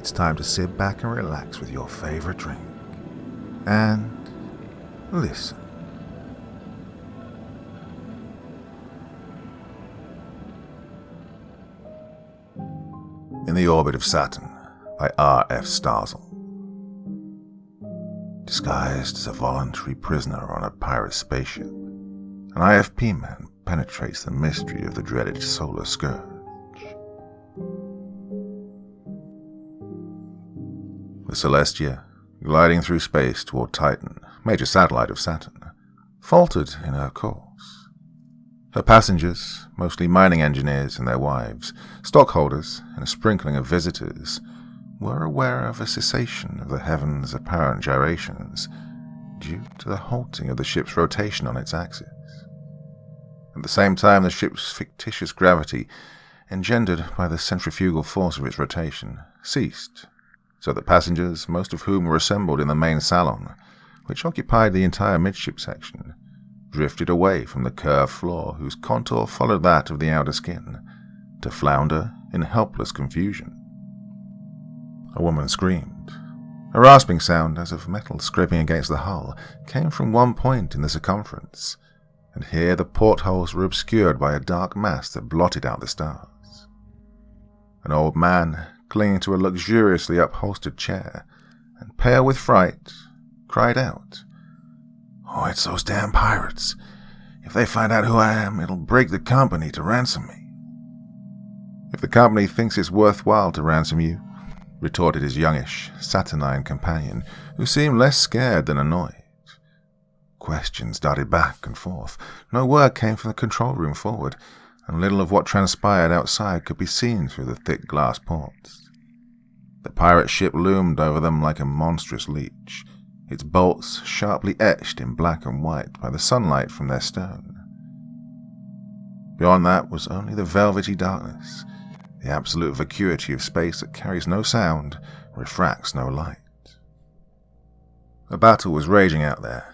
it's time to sit back and relax with your favorite drink. And listen. In the Orbit of Saturn by R.F. Starzl. Disguised as a voluntary prisoner on a pirate spaceship, an IFP man penetrates the mystery of the dreaded solar Scourge. The Celestia, gliding through space toward Titan, major satellite of Saturn, faltered in her course. Her passengers, mostly mining engineers and their wives, stockholders, and a sprinkling of visitors, were aware of a cessation of the heavens' apparent gyrations due to the halting of the ship's rotation on its axis. At the same time, the ship's fictitious gravity, engendered by the centrifugal force of its rotation, ceased, so that passengers, most of whom were assembled in the main salon, which occupied the entire midship section, drifted away from the curved floor whose contour followed that of the outer skin, to flounder in helpless confusion. A woman screamed. A rasping sound, as of metal scraping against the hull, came from one point in the circumference, and here the portholes were obscured by a dark mass that blotted out the stars. An old man, clinging to a luxuriously upholstered chair, and pale with fright, cried out, "Oh, it's those damn pirates. If they find out who I am, it'll break the company to ransom me." "If the company thinks it's worthwhile to ransom you," retorted his youngish, saturnine companion, who seemed less scared than annoyed. Questions darted back and forth. No word came from the control room forward, and little of what transpired outside could be seen through the thick glass ports. The pirate ship loomed over them like a monstrous leech, its bolts sharply etched in black and white by the sunlight from their stern. Beyond that was only the velvety darkness, the absolute vacuity of space that carries no sound, refracts no light. A battle was raging out there,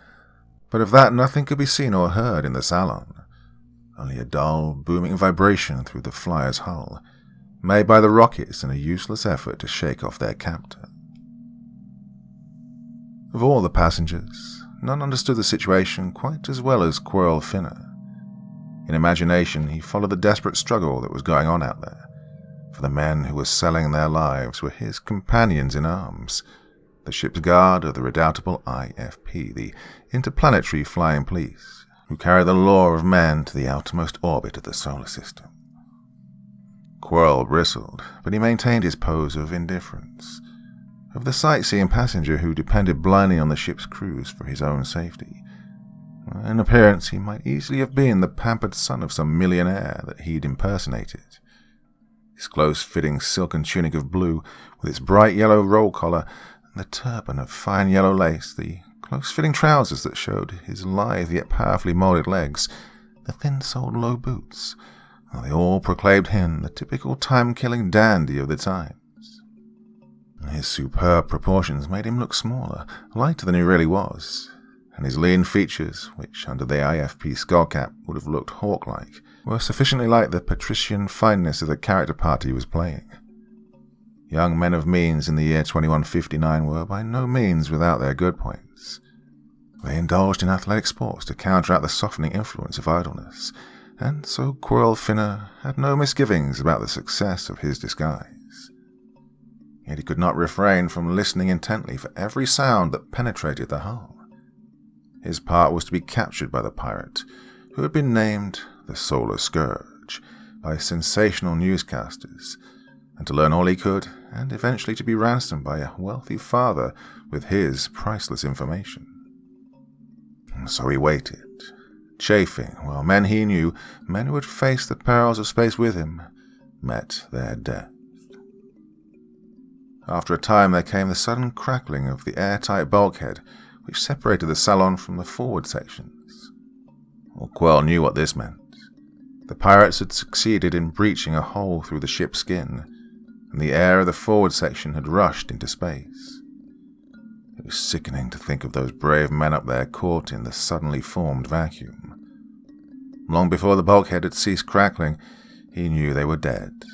but of that nothing could be seen or heard in the salon, only a dull, booming vibration through the flyer's hull, made by the rockets in a useless effort to shake off their captor. Of all the passengers, none understood the situation quite as well as Quirrell Finner. In imagination, he followed the desperate struggle that was going on out there, for the men who were selling their lives were his companions in arms, the ship's guard of the redoubtable IFP, the Interplanetary Flying Police, who carry the law of man to the outermost orbit of the solar system. Quirrell bristled, but he maintained his pose of indifference, of the sightseeing passenger who depended blindly on the ship's crews for his own safety. In appearance, he might easily have been the pampered son of some millionaire that he'd impersonated. His close-fitting silken tunic of blue, with its bright yellow roll collar, and the turban of fine yellow lace, the close-fitting trousers that showed his lithe yet powerfully moulded legs, the thin-soled low boots, they all proclaimed him the typical time-killing dandy of the times. His superb proportions made him look smaller, lighter than he really was, and his lean features, which under the IFP skullcap would have looked hawk-like, were sufficiently like the patrician fineness of the character part he was playing. Young men of means in the year 2159 were by no means without their good points. They indulged in athletic sports to counteract the softening influence of idleness, and so Quirrell Finner had no misgivings about the success of his disguise. Yet he could not refrain from listening intently for every sound that penetrated the hull. His part was to be captured by the pirate, who had been named the Solar Scourge by sensational newscasters, and to learn all he could, and eventually to be ransomed by a wealthy father with his priceless information. And so he waited, chafing, while men he knew, men who had faced the perils of space with him, met their death. After a time there came the sudden crackling of the airtight bulkhead which separated the salon from the forward sections. Well, Quirrell knew what this meant. The pirates had succeeded in breaching a hole through the ship's skin, and the air of the forward section had rushed into space. It was sickening to think of those brave men up there caught in the suddenly formed vacuum. Long before the bulkhead had ceased crackling, he knew they were dead,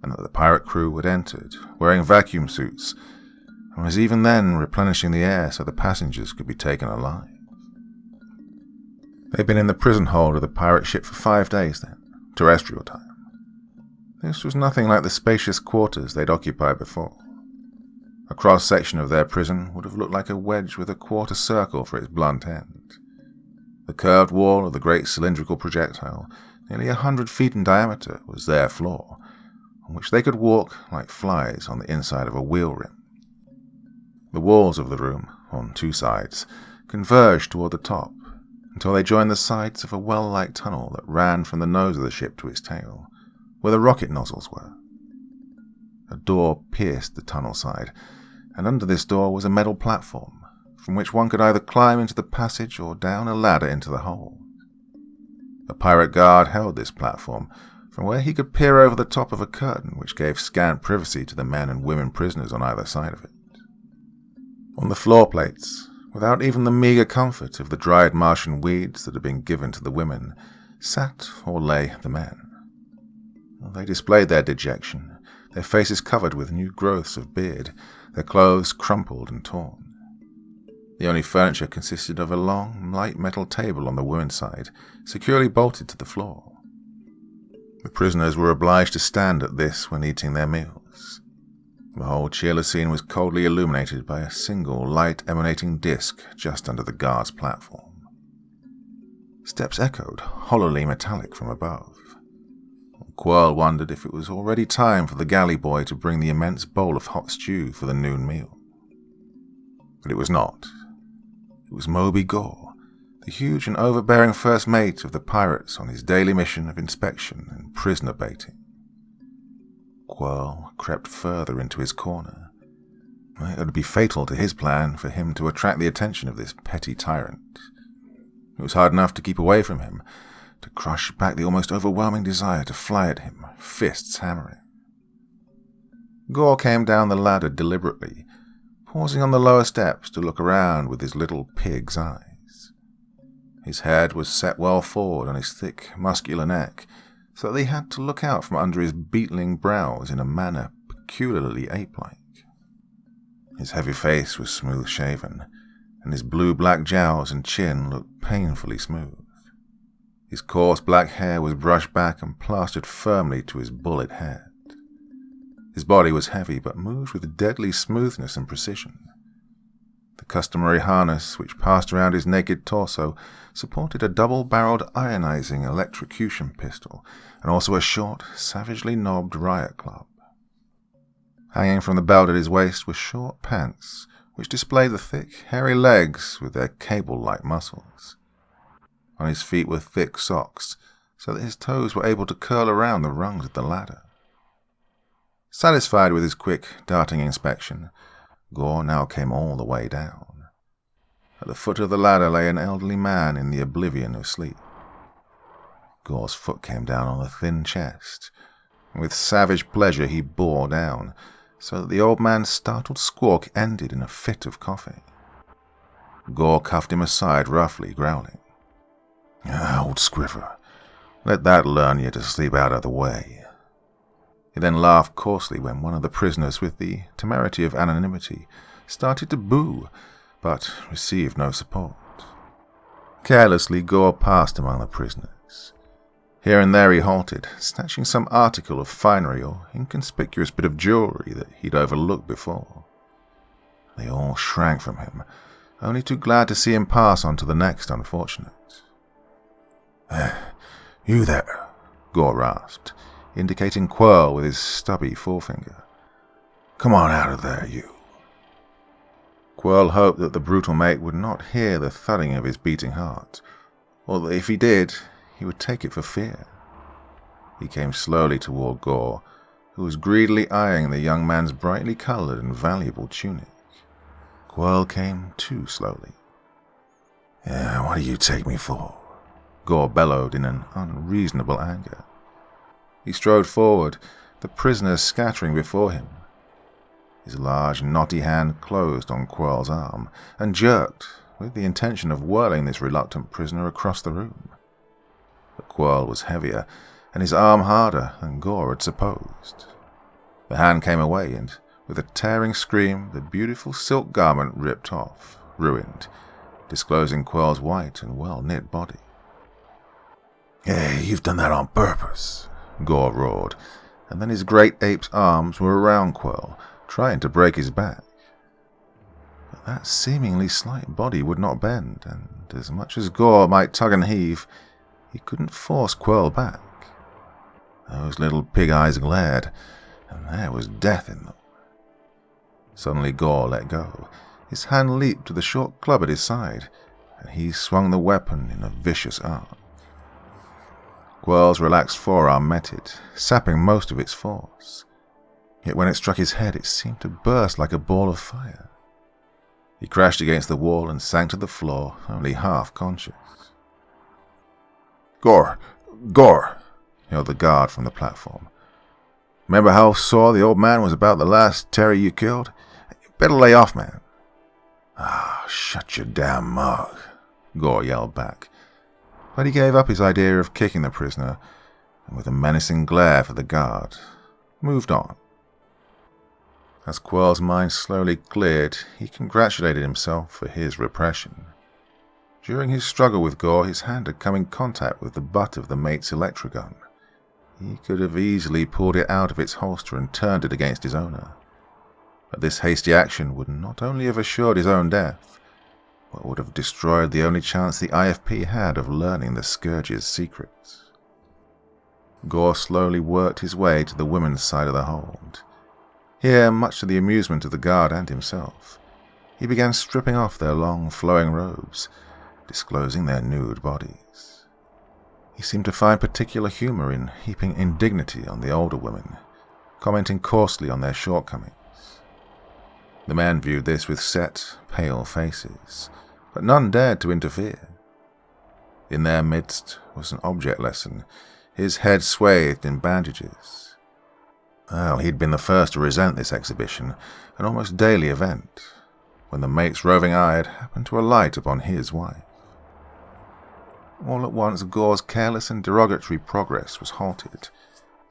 and that the pirate crew had entered, wearing vacuum suits, and was even then replenishing the air so the passengers could be taken alive. They'd been in the prison hold of the pirate ship for 5 days then, terrestrial time. This was nothing like the spacious quarters they'd occupied before. A cross-section of their prison would have looked like a wedge with a quarter circle for its blunt end. The curved wall of the great cylindrical projectile, nearly 100 feet in diameter, was their floor, on which they could walk like flies on the inside of a wheel rim. The walls of the room, on 2 sides, converged toward the top, until they joined the sides of a well-like tunnel that ran from the nose of the ship to its tail, where the rocket nozzles were. A door pierced the tunnel side, and under this door was a metal platform, from which one could either climb into the passage or down a ladder into the hold. A pirate guard held this platform, from where he could peer over the top of a curtain which gave scant privacy to the men and women prisoners on either side of it. On the floor plates, without even the meagre comfort of the dried Martian weeds that had been given to the women, sat or lay the men. They displayed their dejection, their faces covered with new growths of beard, their clothes crumpled and torn. The only furniture consisted of a long, light metal table on the women's side, securely bolted to the floor. The prisoners were obliged to stand at this when eating their meals. The whole cheerless scene was coldly illuminated by a single light-emanating disc just under the guard's platform. Steps echoed, hollowly metallic from above. Quirl wondered if it was already time for the galley boy to bring the immense bowl of hot stew for the noon meal. But it was not. It was Moby Gore, the huge and overbearing first mate of the pirates on his daily mission of inspection and prisoner baiting. Quirl crept further into his corner. It would be fatal to his plan for him to attract the attention of this petty tyrant. It was hard enough to keep away from him, to crush back the almost overwhelming desire to fly at him, fists hammering. Gore came down the ladder deliberately, pausing on the lower steps to look around with his little pig's eyes. His head was set well forward on his thick, muscular neck, so that he had to look out from under his beetling brows in a manner peculiarly ape-like. His heavy face was smooth-shaven, and his blue-black jowls and chin looked painfully smooth. His coarse black hair was brushed back and plastered firmly to his bullet head. His body was heavy, but moved with deadly smoothness and precision. The customary harness, which passed around his naked torso, supported a double-barreled ionizing electrocution pistol, and also a short, savagely knobbed riot club. Hanging from the belt at his waist were short pants, which displayed the thick, hairy legs with their cable-like muscles. On his feet were thick socks, so that his toes were able to curl around the rungs of the ladder. Satisfied with his quick, darting inspection, Gore now came all the way down. At the foot of the ladder lay an elderly man in the oblivion of sleep. Gore's foot came down on the thin chest, and with savage pleasure he bore down, so that the old man's startled squawk ended in a fit of coughing. Gore cuffed him aside roughly, growling, "Old Scriver, let that learn you to sleep out of the way." He then laughed coarsely when one of the prisoners, with the temerity of anonymity, started to boo, but received no support. Carelessly, Gore passed among the prisoners. Here and there he halted, snatching some article of finery or inconspicuous bit of jewelry that he'd overlooked before. They all shrank from him, only too glad to see him pass on to the next unfortunate. "You there," Gore rasped, indicating Quirl with his stubby forefinger. "Come on out of there, you." Quirl hoped that the brutal mate would not hear the thudding of his beating heart, or that if he did, he would take it for fear. He came slowly toward Gore, who was greedily eyeing the young man's brightly colored and valuable tunic. Quirl came too slowly. What do you take me for?" Gore bellowed in an unreasonable anger. He strode forward, the prisoners scattering before him. His large, knotty hand closed on Quirl's arm, and jerked, with the intention of whirling this reluctant prisoner across the room. But Quirl was heavier, and his arm harder than Gore had supposed. The hand came away, and with a tearing scream, the beautiful silk garment ripped off, ruined, disclosing Quirl's white and well-knit body. "Hey, you've done that on purpose," Gore roared, and then his great ape's arms were around Quirl, trying to break his back. But that seemingly slight body would not bend, and as much as Gore might tug and heave, he couldn't force Quirl back. Those little pig eyes glared, and there was death in them. Suddenly Gore let go. His hand leaped to the short club at his side, and he swung the weapon in a vicious arc. Quirl's relaxed forearm met it, sapping most of its force. Yet when it struck his head, it seemed to burst like a ball of fire. He crashed against the wall and sank to the floor, only half conscious. "Gore! Gore!" yelled the guard from the platform. "Remember how sore the old man was about the last Terry you killed? You better lay off, man." "Ah, shut your damn mug," Gore yelled back. But he gave up his idea of kicking the prisoner, and with a menacing glare for the guard, moved on. As Quirl's mind slowly cleared, he congratulated himself for his repression. During his struggle with Gore, his hand had come in contact with the butt of the mate's electrogun. He could have easily pulled it out of its holster and turned it against his owner. But this hasty action would not only have assured his own death, but would have destroyed the only chance the IFP had of learning the Scourge's secrets. Gore slowly worked his way to the women's side of the hold. Here, much to the amusement of the guard and himself, he began stripping off their long, flowing robes, disclosing their nude bodies. He seemed to find particular humor in heaping indignity on the older women, commenting coarsely on their shortcomings. The men viewed this with set, pale faces, but none dared to interfere. In their midst was an object lesson, his head swathed in bandages. Well, he'd been the first to resent this exhibition, an almost daily event, when the mate's roving eye had happened to alight upon his wife. All at once, Gore's careless and derogatory progress was halted,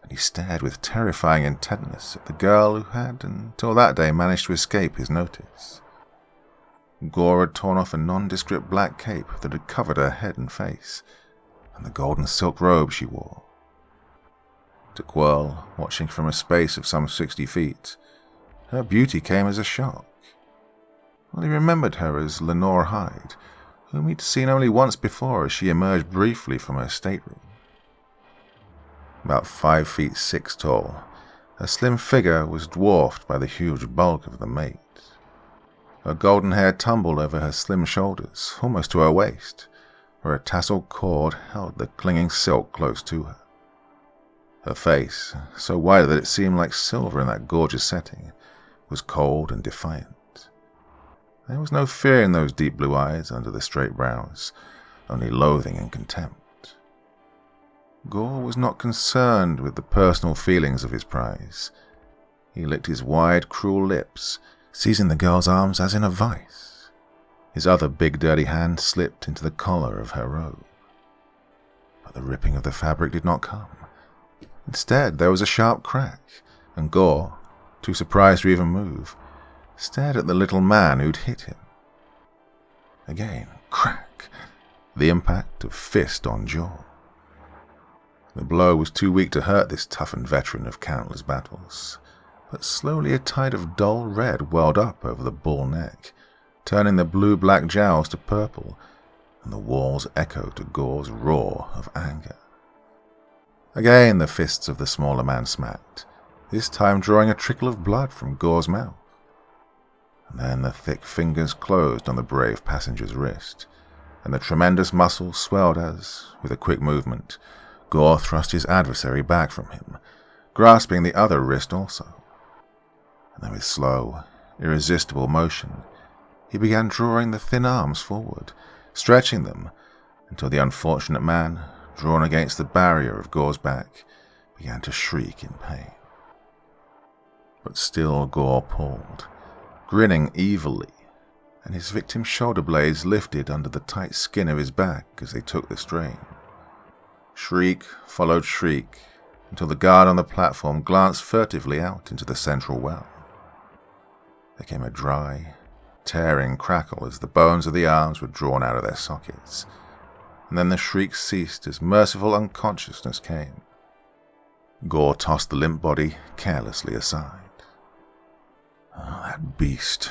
and he stared with terrifying intentness at the girl who had, until that day, managed to escape his notice. Gore had torn off a nondescript black cape that had covered her head and face, and the golden silk robe she wore. To Quirl, watching from a space of some 60 feet, her beauty came as a shock. Well, he remembered her as Lenore Hyde, whom he'd seen only once before as she emerged briefly from her stateroom. About 5'6" tall, her slim figure was dwarfed by the huge bulk of the mate. Her golden hair tumbled over her slim shoulders, almost to her waist, where a tasseled cord held the clinging silk close to her. Her face, so white that it seemed like silver in that gorgeous setting, was cold and defiant. There was no fear in those deep blue eyes under the straight brows, only loathing and contempt. Gore was not concerned with the personal feelings of his prize. He licked his wide, cruel lips, seizing the girl's arms as in a vice. His other big, dirty hand slipped into the collar of her robe. But the ripping of the fabric did not come. Instead, there was a sharp crack, and Gore, too surprised to even move, stared at the little man who'd hit him. Again, crack, the impact of fist on jaw. The blow was too weak to hurt this toughened veteran of countless battles, but slowly a tide of dull red welled up over the bull neck, turning the blue-black jowls to purple, and the walls echoed to Gore's roar of anger. Again the fists of the smaller man smacked, this time drawing a trickle of blood from Gore's mouth. And then the thick fingers closed on the brave passenger's wrist, and the tremendous muscles swelled as, with a quick movement, Gore thrust his adversary back from him, grasping the other wrist also. And then with slow, irresistible motion, he began drawing the thin arms forward, stretching them, until the unfortunate man, drawn against the barrier of Gore's back, began to shriek in pain. But still Gore pulled, grinning evilly, and his victim's shoulder blades lifted under the tight skin of his back as they took the strain. Shriek followed shriek, until the guard on the platform glanced furtively out into the central well. There came a dry, tearing crackle as the bones of the arms were drawn out of their sockets, and then the shrieks ceased as merciful unconsciousness came. Gore tossed the limp body carelessly aside. "Oh, that beast,"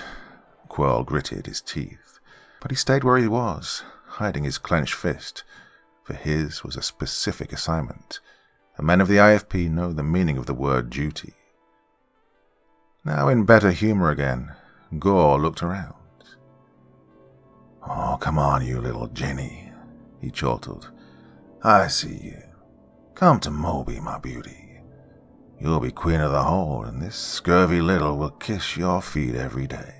Quirl gritted his teeth, but he stayed where he was, hiding his clenched fist, for his was a specific assignment, and men of the IFP know the meaning of the word duty. Now in better humor again, Gore looked around. "Oh, come on, you little Jenny," he chortled. "I see you. Come to Moby, my beauty. You'll be queen of the hold, and this scurvy little will kiss your feet every day."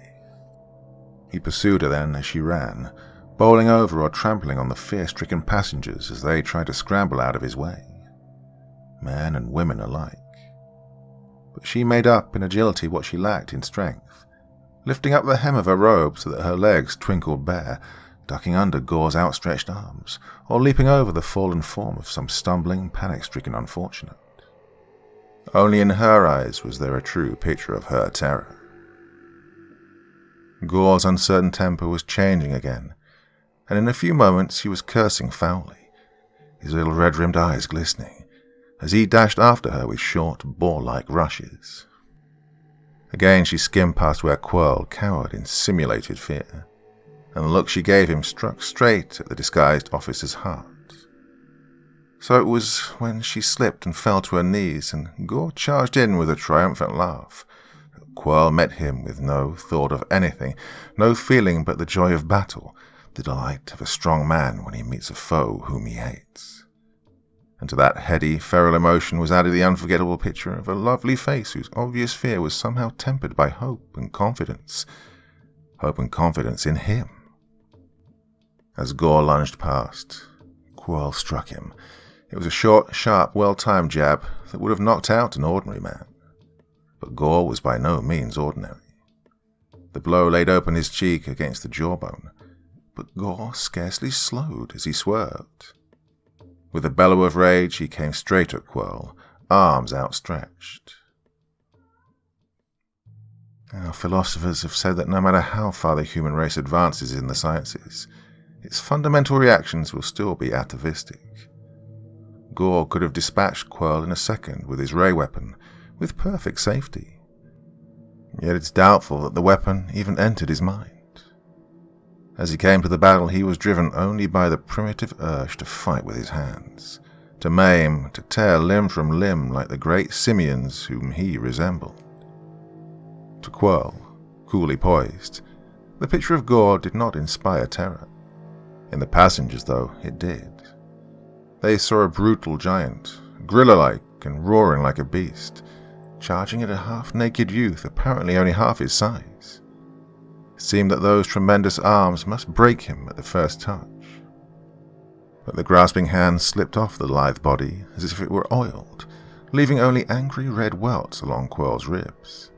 He pursued her then as she ran, bowling over or trampling on the fear-stricken passengers as they tried to scramble out of his way, men and women alike. But she made up in agility what she lacked in strength, lifting up the hem of her robe so that her legs twinkled bare, ducking under Gore's outstretched arms, or leaping over the fallen form of some stumbling, panic-stricken unfortunate. Only in her eyes was there a true picture of her terror. Gore's uncertain temper was changing again, and in a few moments he was cursing foully, his little red-rimmed eyes glistening, as he dashed after her with short, boar-like rushes. Again she skimmed past where Quirl cowered in simulated fear, and the look she gave him struck straight at the disguised officer's heart. So it was when she slipped and fell to her knees, and Gore charged in with a triumphant laugh, that Quirl met him with no thought of anything, no feeling but the joy of battle, the delight of a strong man when he meets a foe whom he hates. And to that heady, feral emotion was added the unforgettable picture of a lovely face whose obvious fear was somehow tempered by hope and confidence in him. As Gore lunged past, Quirl struck him. It was a short, sharp, well-timed jab that would have knocked out an ordinary man. But Gore was by no means ordinary. The blow laid open his cheek against the jawbone, but Gore scarcely slowed as he swerved. With a bellow of rage, he came straight at Quirl, arms outstretched. Our philosophers have said that no matter how far the human race advances in the sciences, its fundamental reactions will still be atavistic. Gore could have dispatched Quirl in a second with his ray weapon, with perfect safety. Yet it's doubtful that the weapon even entered his mind. As he came to the battle, he was driven only by the primitive urge to fight with his hands, to maim, to tear limb from limb like the great simians whom he resembled. To Quirl, coolly poised, the picture of Gore did not inspire terror. In the passengers, though, it did. They saw a brutal giant, gorilla-like and roaring like a beast, charging at a half-naked youth apparently only half his size. It seemed that those tremendous arms must break him at the first touch. But the grasping hand slipped off the lithe body as if it were oiled, leaving only angry red welts along Quirl's ribs.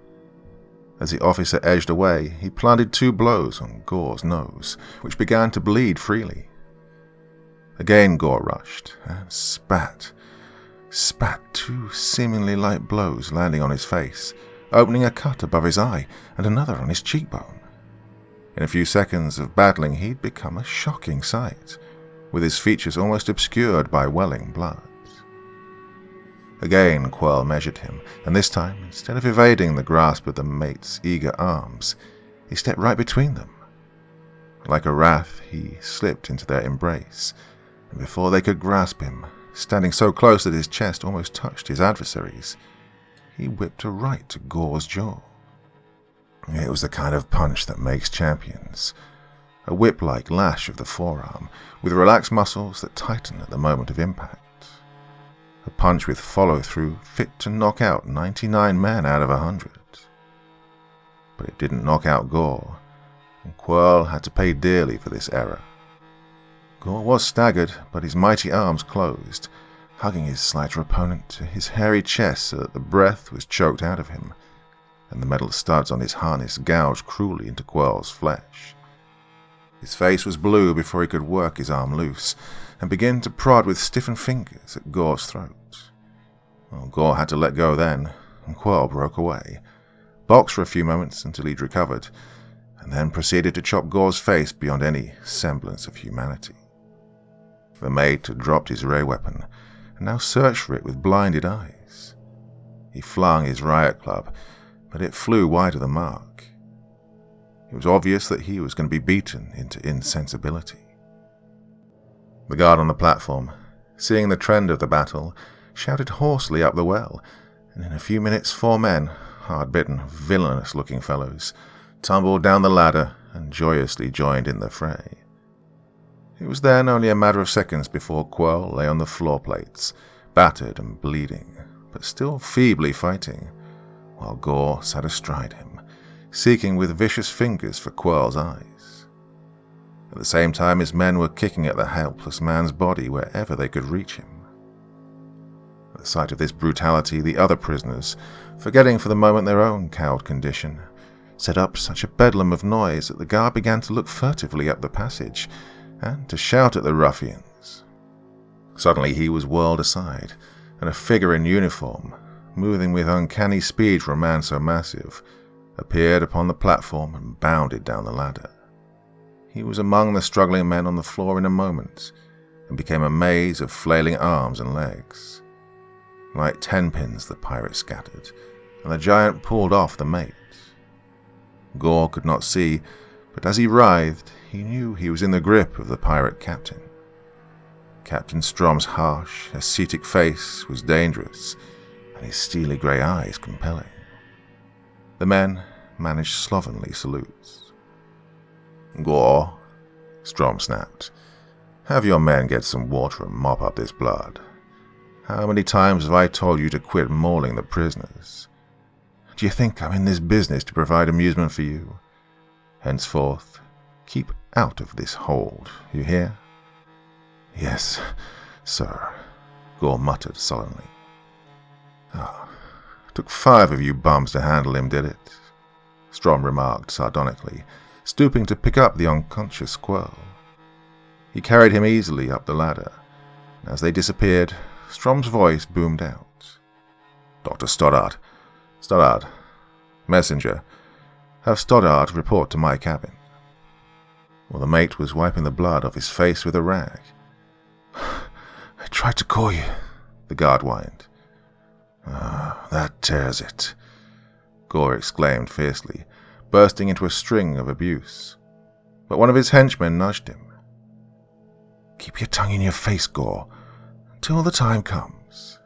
As the officer edged away, he planted 2 blows on Gore's nose, which began to bleed freely. Again Gore rushed, and spat 2 seemingly light blows landing on his face, opening a cut above his eye and another on his cheekbone. In a few seconds of battling, he'd become a shocking sight, with his features almost obscured by welling blood. Again Quirl measured him, and this time, instead of evading the grasp of the mate's eager arms, he stepped right between them. Like a wrath, he slipped into their embrace, and before they could grasp him, standing so close that his chest almost touched his adversary's, he whipped a right to Gore's jaw. It was the kind of punch that makes champions, a whip-like lash of the forearm, with relaxed muscles that tighten at the moment of impact. A punch with follow-through fit to knock out 99 men out of 100. But it didn't knock out Gore, and Quirl had to pay dearly for this error. Gore was staggered, but his mighty arms closed, hugging his slighter opponent to his hairy chest so that the breath was choked out of him, and the metal studs on his harness gouged cruelly into Quirl's flesh. His face was blue before he could work his arm loose, and begin to prod with stiffened fingers at Gore's throat. Well, Gore had to let go then, and Quirrell broke away, boxed for a few moments until he'd recovered, and then proceeded to chop Gore's face beyond any semblance of humanity. The mate had dropped his ray weapon, and now searched for it with blinded eyes. He flung his riot club, but it flew wide of the mark. It was obvious that he was going to be beaten into insensibility. The guard on the platform, seeing the trend of the battle, shouted hoarsely up the well, and in a few minutes 4 men, hard-bitten, villainous-looking fellows, tumbled down the ladder and joyously joined in the fray. It was then only a matter of seconds before Quirrell lay on the floor plates, battered and bleeding, but still feebly fighting, while Gore sat astride him, seeking with vicious fingers for Quirrell's eyes. At the same time, his men were kicking at the helpless man's body wherever they could reach him. At the sight of this brutality, the other prisoners, forgetting for the moment their own cowed condition, set up such a bedlam of noise that the guard began to look furtively up the passage and to shout at the ruffians. Suddenly he was whirled aside, and a figure in uniform, moving with uncanny speed for a man so massive, appeared upon the platform and bounded down the ladder. He was among the struggling men on the floor in a moment, and became a maze of flailing arms and legs. Like 10 pins the pirate scattered, and the giant pulled off the mate. Gore could not see, but as he writhed, he knew he was in the grip of the pirate captain. Captain Strom's harsh, ascetic face was dangerous, and his steely grey eyes compelling. The men managed slovenly salutes. "Gore," Strom snapped, "have your men get some water and mop up this blood. How many times have I told you to quit mauling the prisoners? Do you think I'm in this business to provide amusement for you? Henceforth, keep out of this hold, you hear?" "Yes, sir," Gore muttered sullenly. Took 5 of you bums to handle him, did it?" Strom remarked sardonically, stooping to pick up the unconscious Quirrell. He carried him easily up the ladder, and as they disappeared, Strom's voice boomed out. "Dr. Stoddard, messenger, have Stoddard report to my cabin." Well, the mate was wiping the blood off his face with a rag. "I tried to call you," the guard whined. That tears it," Gore exclaimed fiercely, bursting into a string of abuse. But one of his henchmen nudged him. "Keep your tongue in your face, Gore, until the time comes."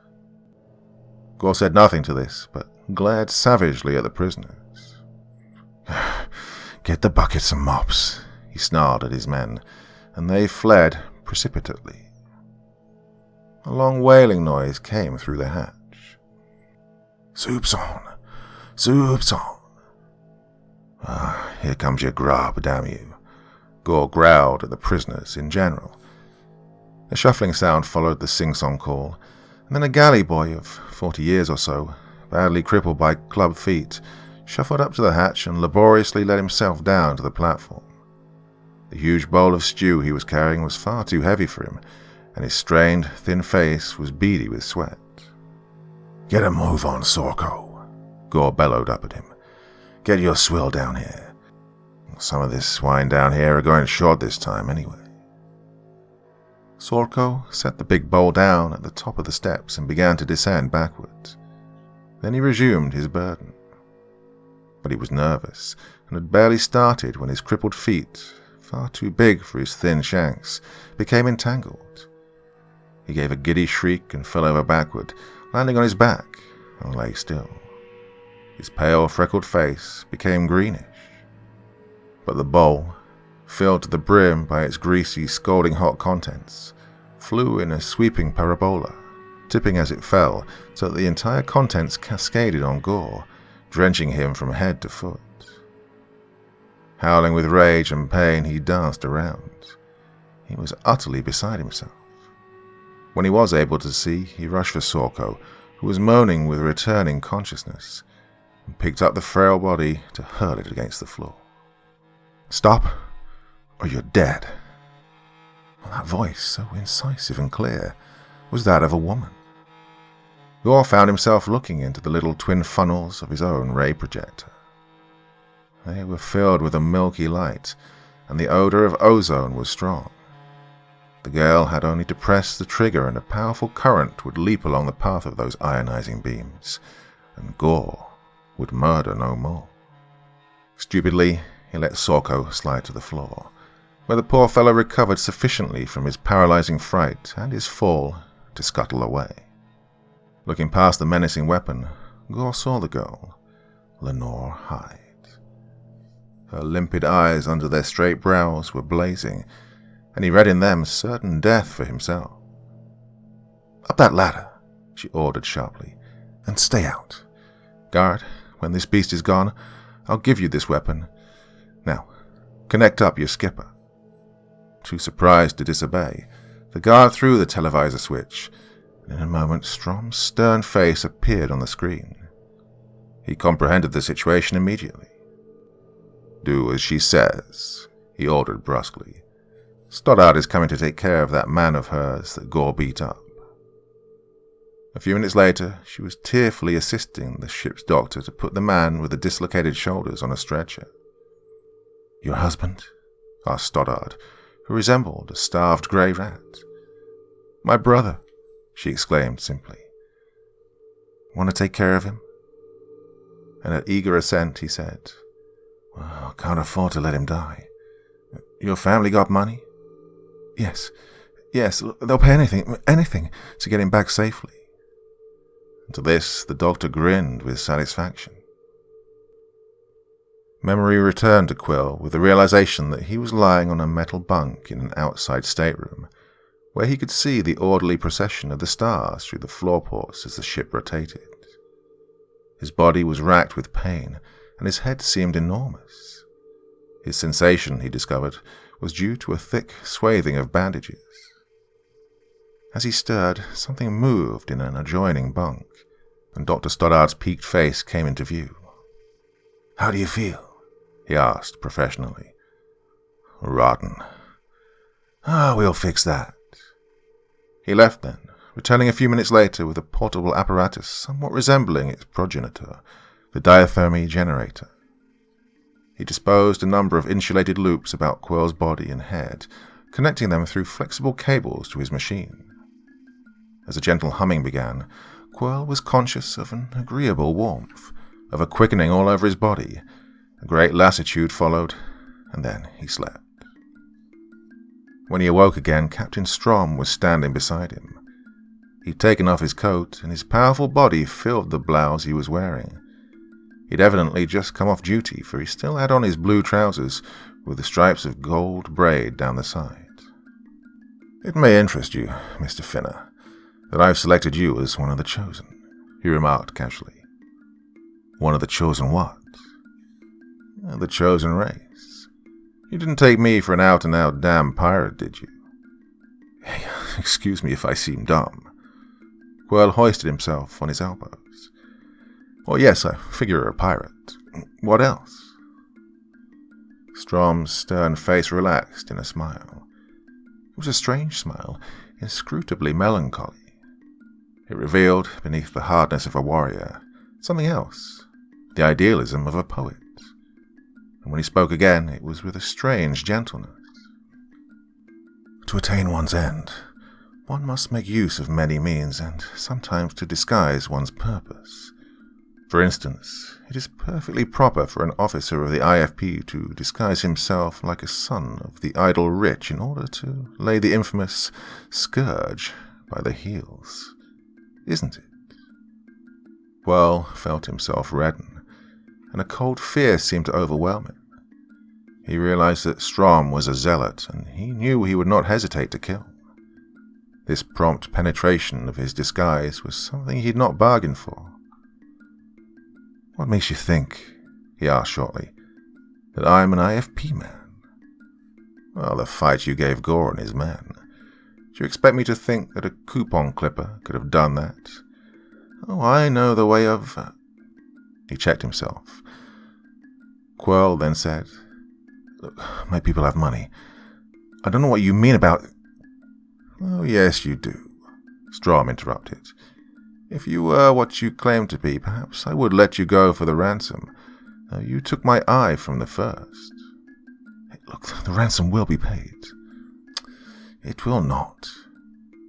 Gore said nothing to this, but glared savagely at the prisoners. "Get the buckets and mops," he snarled at his men, and they fled precipitately. A long wailing noise came through the hatch. "Soup's on! Soup's on!" "Here comes your grub, damn you," Gore growled at the prisoners in general. A shuffling sound followed the sing-song call, and then a galley boy of 40 years or so, badly crippled by club feet, shuffled up to the hatch and laboriously let himself down to the platform. The huge bowl of stew he was carrying was far too heavy for him, and his strained, thin face was beady with sweat. "Get a move on, Sorko," Gore bellowed up at him. "Get your swill down here. Some of this swine down here are going short this time anyway." Sorko set the big bowl down at the top of the steps and began to descend backwards. Then he resumed his burden. But he was nervous and had barely started when his crippled feet, far too big for his thin shanks, became entangled. He gave a giddy shriek and fell over backward, landing on his back, and lay still. His pale, freckled face became greenish. But the bowl, filled to the brim by its greasy, scalding hot contents, flew in a sweeping parabola, tipping as it fell so that the entire contents cascaded on Gore, drenching him from head to foot. Howling with rage and pain, he danced around. He was utterly beside himself. When he was able to see, he rushed for Sorko, who was moaning with returning consciousness, and picked up the frail body to hurl it against the floor. "Stop, or you're dead." Well, that voice, so incisive and clear, was that of a woman. Gore found himself looking into the little twin funnels of his own ray projector. They were filled with a milky light, and the odor of ozone was strong. The girl had only to press the trigger and a powerful current would leap along the path of those ionizing beams, and Gore would murder no more. Stupidly, he let Sorko slide to the floor, where the poor fellow recovered sufficiently from his paralyzing fright and his fall to scuttle away. Looking past the menacing weapon, Gore saw the girl, Lenore Hyde. Her limpid eyes under their straight brows were blazing, and he read in them certain death for himself. "Up that ladder," she ordered sharply, "and stay out. Guard, when this beast is gone, I'll give you this weapon. Now, connect up your skipper." Too surprised to disobey, the guard threw the televisor switch, and in a moment Strom's stern face appeared on the screen. He comprehended the situation immediately. "Do as she says," he ordered brusquely. "Stoddard is coming to take care of that man of hers that Gore beat up." A few minutes later, she was tearfully assisting the ship's doctor to put the man with the dislocated shoulders on a stretcher. "Your husband?" asked Stoddard, who resembled a starved grey rat. "My brother," she exclaimed simply. "Want to take care of him?" And at eager assent he said, "Well, can't afford to let him die. Your family got money?" Yes, they'll pay anything to get him back safely." And to this the doctor grinned with satisfaction. Memory returned to Quill with the realization that he was lying on a metal bunk in an outside stateroom, where he could see the orderly procession of the stars through the floor ports as the ship rotated. His body was racked with pain, and his head seemed enormous. His sensation, he discovered, was due to a thick swathing of bandages. As he stirred, something moved in an adjoining bunk, and Dr. Stoddard's peaked face came into view. "How do you feel?" he asked professionally. "Rotten." We'll fix that." He left then, returning a few minutes later with a portable apparatus somewhat resembling its progenitor, the diathermy generator. He disposed a number of insulated loops about Quill's body and head, connecting them through flexible cables to his machine. As a gentle humming began, Quill was conscious of an agreeable warmth, of a quickening all over his body. A great lassitude followed, and then he slept. When he awoke again, Captain Strom was standing beside him. He'd taken off his coat, and his powerful body filled the blouse he was wearing. He'd evidently just come off duty, for he still had on his blue trousers with the stripes of gold braid down the side. "It may interest you, Mr. Finner, that I've selected you as one of the chosen," he remarked casually. "One of the chosen what?" "The chosen race. You didn't take me for an out-and-out damn pirate, did you?" "Hey, excuse me if I seem dumb." Quill hoisted himself on his elbows. "Well, yes, I figure you're a pirate. What else?" Strom's stern face relaxed in a smile. It was a strange smile, inscrutably melancholy. It revealed, beneath the hardness of a warrior, something else, the idealism of a poet. And when he spoke again, it was with a strange gentleness. "To attain one's end, one must make use of many means, and sometimes to disguise one's purpose. For instance, it is perfectly proper for an officer of the IFP to disguise himself like a son of the idle rich in order to lay the infamous Scourge by the heels. Isn't it?" Well felt himself redden, and a cold fear seemed to overwhelm him. He realized that Strom was a zealot, and he knew he would not hesitate to kill. This prompt penetration of his disguise was something he had not bargained for. "What makes you think," he asked shortly, "that I'm an IFP man?" "Well, the fight you gave Gore and his men. Do you expect me to think that a coupon clipper could have done that? Oh, I know the way of—" He checked himself. Quill then said, "Look, my people have money. I don't know what you mean about—" "Oh, yes, you do," Strom interrupted. If you were what you claim to be, perhaps I would let you go for the ransom. You took my eye from the first. Hey, look, the ransom will be paid. It will not.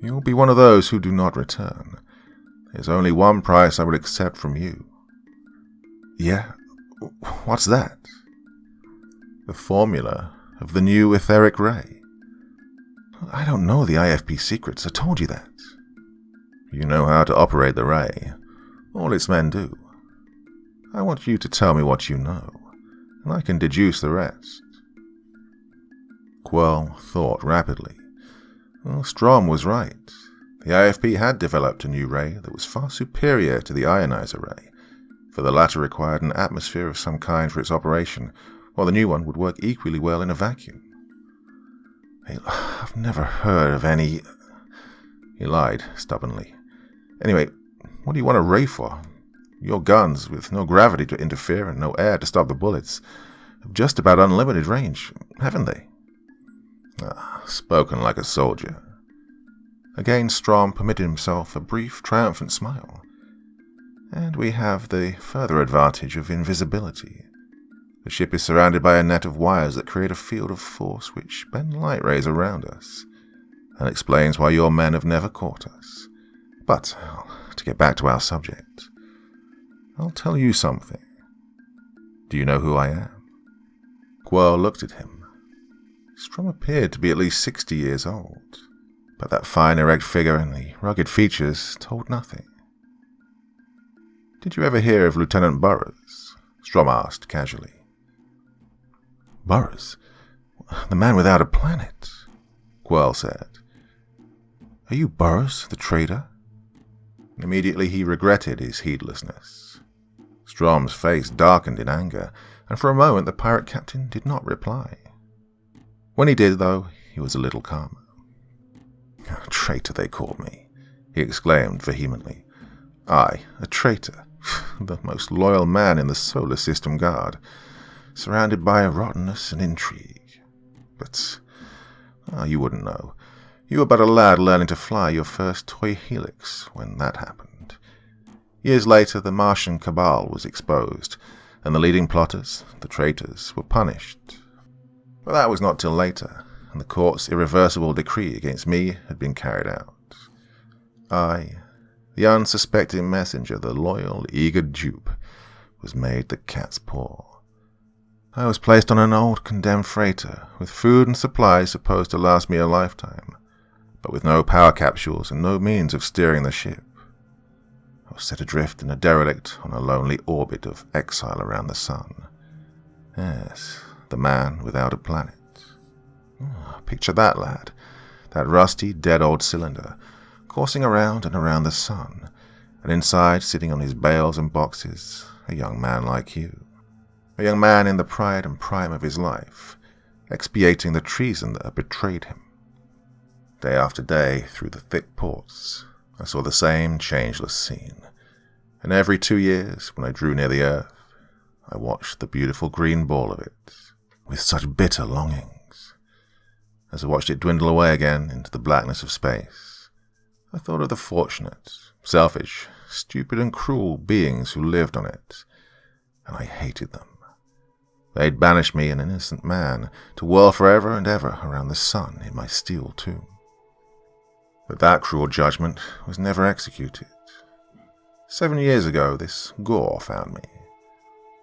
You'll be one of those who do not return. There's only one price I would accept from you. Yeah? What's that? The formula of the new etheric ray. I don't know the IFP secrets, I told you that. You know how to operate the ray. All its men do. I want you to tell me what you know, and I can deduce the rest. Quirrell thought rapidly. Well, Strom was right. The IFP had developed a new ray that was far superior to the ionizer ray, for the latter required an atmosphere of some kind for its operation, while the new one would work equally well in a vacuum. Hey, I've never heard of any... He lied stubbornly. Anyway, what do you want a ray for? Your guns, with no gravity to interfere and no air to stop the bullets, have just about unlimited range, haven't they? Spoken like a soldier. Again Strom permitted himself a brief, triumphant smile. And we have the further advantage of invisibility. The ship is surrounded by a net of wires that create a field of force which bend light rays around us, and explains why your men have never caught us. But, to get back to our subject, I'll tell you something. Do you know who I am? Quirrell looked at him. Strom appeared to be at least 60 years old, but that fine erect figure and the rugged features told nothing. Did you ever hear of Lieutenant Burrows? Strom asked casually. Burrows? The man without a planet, Quirrell said. Are you Burrows, the traitor? Immediately he regretted his heedlessness. Strom's face darkened in anger, and for a moment the pirate captain did not reply. When he did, though, he was a little calmer. Traitor, they called me, he exclaimed vehemently. I, a traitor, the most loyal man in the Solar System Guard, surrounded by rottenness and intrigue. But, you wouldn't know. You were but a lad learning to fly your first toy helix when that happened. Years later, the Martian cabal was exposed, and the leading plotters, the traitors, were punished. But that was not till later, and the court's irreversible decree against me had been carried out. I, the unsuspecting messenger, the loyal, eager dupe, was made the cat's paw. I was placed on an old condemned freighter, with food and supplies supposed to last me a lifetime, but with no power capsules and no means of steering the ship. I was set adrift in a derelict on a lonely orbit of exile around the sun. Yes, the man without a planet. Picture that, lad. That rusty, dead old cylinder, coursing around and around the sun, and inside, sitting on his bales and boxes, a young man like you. A young man in the pride and prime of his life, expiating the treason that had betrayed him. Day after day, through the thick ports, I saw the same changeless scene, and every 2 years, when I drew near the earth, I watched the beautiful green ball of it, with such bitter longings. As I watched it dwindle away again into the blackness of space, I thought of the fortunate, selfish, stupid and cruel beings who lived on it, and I hated them. They'd banished me, an innocent man, to whirl forever and ever around the sun in my steel tomb. But that cruel judgment was never executed. 7 years ago, this Gore found me.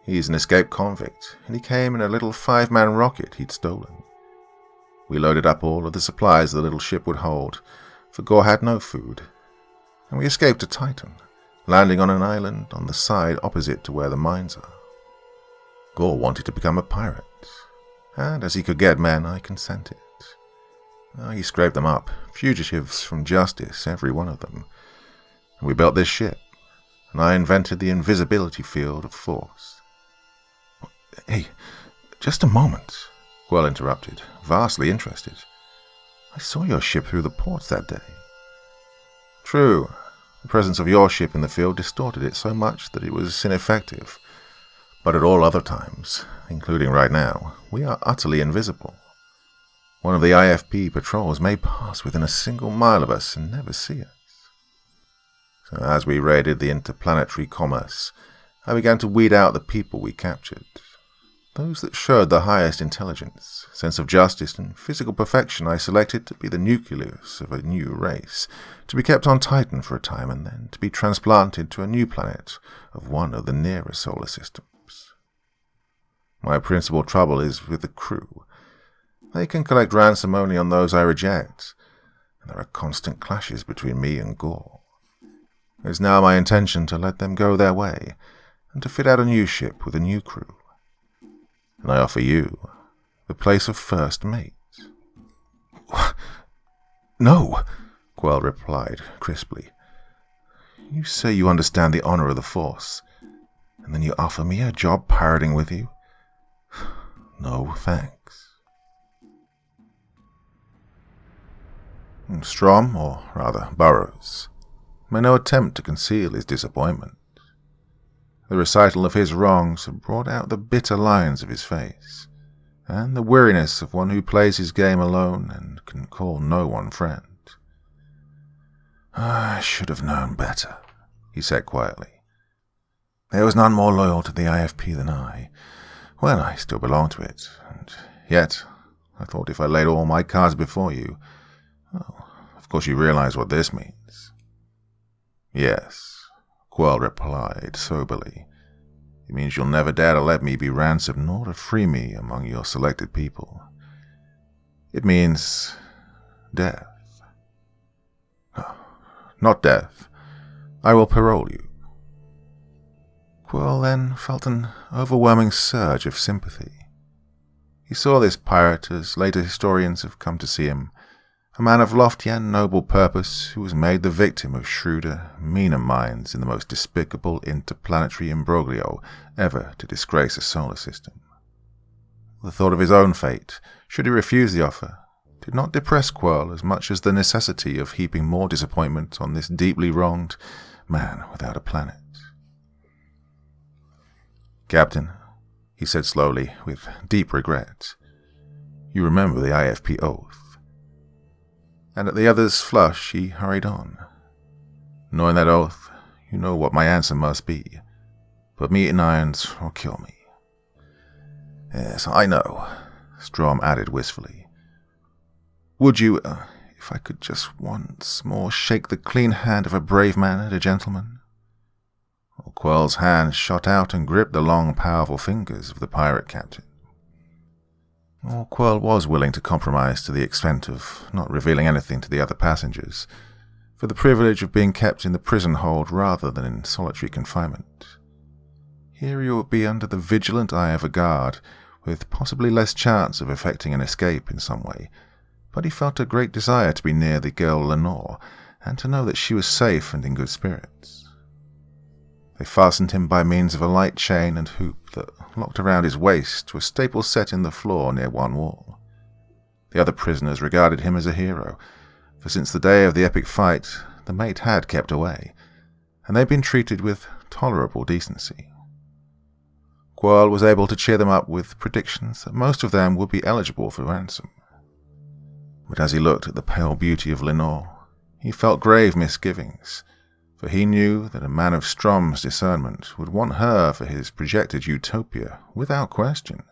He's an escaped convict, and he came in a little 5-man rocket he'd stolen. We loaded up all of the supplies the little ship would hold, for Gore had no food, and we escaped to Titan, landing on an island on the side opposite to where the mines are. Gore wanted to become a pirate, and as he could get men, I consented. He scraped them up, fugitives from justice, every one of them. And we built this ship, and I invented the invisibility field of force. Hey, just a moment, Quirrell interrupted, vastly interested. I saw your ship through the ports that day. True, the presence of your ship in the field distorted it so much that it was ineffective. But at all other times, including right now, we are utterly invisible. One of the IFP patrols may pass within a single mile of us and never see us. So as we raided the interplanetary commerce, I began to weed out the people we captured. Those that showed the highest intelligence, sense of justice, and physical perfection I selected to be the nucleus of a new race, to be kept on Titan for a time and then to be transplanted to a new planet of one of the nearer solar systems. My principal trouble is with the crew. They can collect ransom only on those I reject, and there are constant clashes between me and Gore. It is now my intention to let them go their way, and to fit out a new ship with a new crew. And I offer you the place of first mate. No, Quell replied crisply. You say you understand the honor of the Force, and then you offer me a job pirating with you? No, thanks. Strom, or rather Burrows, made no attempt to conceal his disappointment. The recital of his wrongs had brought out the bitter lines of his face, and the weariness of one who plays his game alone and can call no one friend. I should have known better, he said quietly. There was none more loyal to the IFP than I. Well, I still belong to it, and yet I thought if I laid all my cards before you, well, of course you realize what this means. Yes, Quell replied soberly. It means you'll never dare to let me be ransomed nor to free me among your selected people. It means death. No, not death. I will parole you. Quell then felt an overwhelming surge of sympathy. He saw this pirate, as later historians have come to see him, a man of lofty and noble purpose who was made the victim of shrewder, meaner minds in the most despicable interplanetary imbroglio ever to disgrace a solar system. The thought of his own fate, should he refuse the offer, did not depress Quell as much as the necessity of heaping more disappointment on this deeply wronged man without a planet. Captain, he said slowly, with deep regret, you remember the IFP oath. And at the other's flush he hurried on. Knowing that oath, you know what my answer must be. Put me in irons or kill me. Yes, I know, Strom added wistfully. Would you, if I could just once more shake the clean hand of a brave man and a gentleman? Quell's hand shot out and gripped the long, powerful fingers of the pirate captain. Quell was willing to compromise to the extent of not revealing anything to the other passengers, for the privilege of being kept in the prison hold rather than in solitary confinement. Here he would be under the vigilant eye of a guard, with possibly less chance of effecting an escape in some way, but he felt a great desire to be near the girl Lenore, and to know that she was safe and in good spirits. They fastened him by means of a light chain and hoop that locked around his waist to a staple set in the floor near one wall. The other prisoners regarded him as a hero, for since the day of the epic fight, the mate had kept away, and they'd been treated with tolerable decency. Quell was able to cheer them up with predictions that most of them would be eligible for ransom. But as he looked at the pale beauty of Lenore, he felt grave misgivings, for he knew that a man of Strom's discernment would want her for his projected utopia, without question.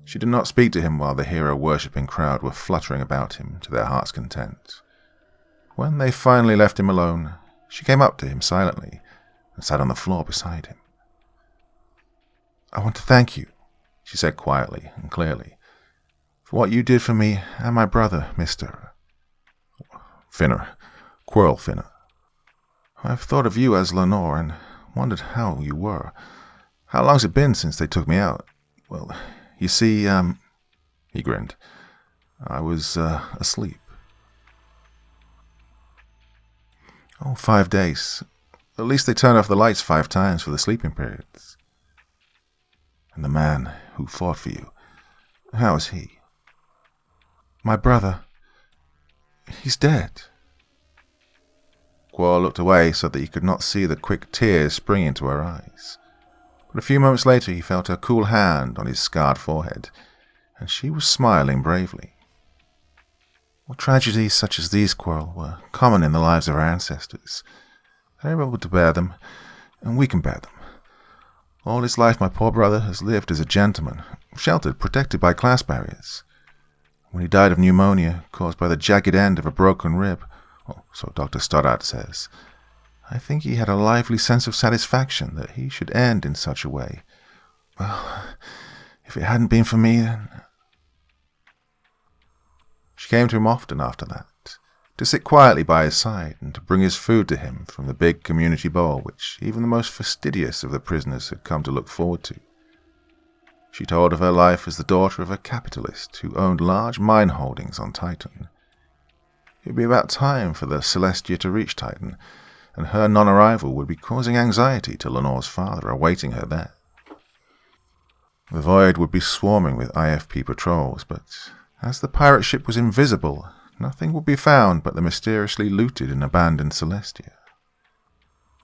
She did not speak to him while the hero-worshipping crowd were fluttering about him to their heart's content. When they finally left him alone, she came up to him silently and sat on the floor beside him. I want to thank you, she said quietly and clearly, for what you did for me and my brother, Mr. Quirl Finner. I've thought of you as Lenore and wondered how you were. How long's it been since they took me out? Well, you see, he grinned. I was, asleep. 5 days. At least they turned off the lights 5 times for the sleeping periods. And the man who fought for you, how is he? My brother. He's dead. Quell looked away so that he could not see the quick tears spring into her eyes. But a few moments later he felt her cool hand on his scarred forehead, and she was smiling bravely. Well, tragedies such as these, Quirrell, were common in the lives of our ancestors. They were able to bear them, and we can bear them. All his life my poor brother has lived as a gentleman, sheltered, protected by class barriers. When he died of pneumonia, caused by the jagged end of a broken rib, so Dr. Stoddart says, I think he had a lively sense of satisfaction that he should end in such a way. Well, if it hadn't been for me, then... She came to him often after that, to sit quietly by his side and to bring his food to him from the big community bowl which even the most fastidious of the prisoners had come to look forward to. She told of her life as the daughter of a capitalist who owned large mine holdings on Titan. It would be about time for the Celestia to reach Titan, and her non-arrival would be causing anxiety to Lenore's father awaiting her there. The void would be swarming with IFP patrols, but as the pirate ship was invisible, nothing would be found but the mysteriously looted and abandoned Celestia.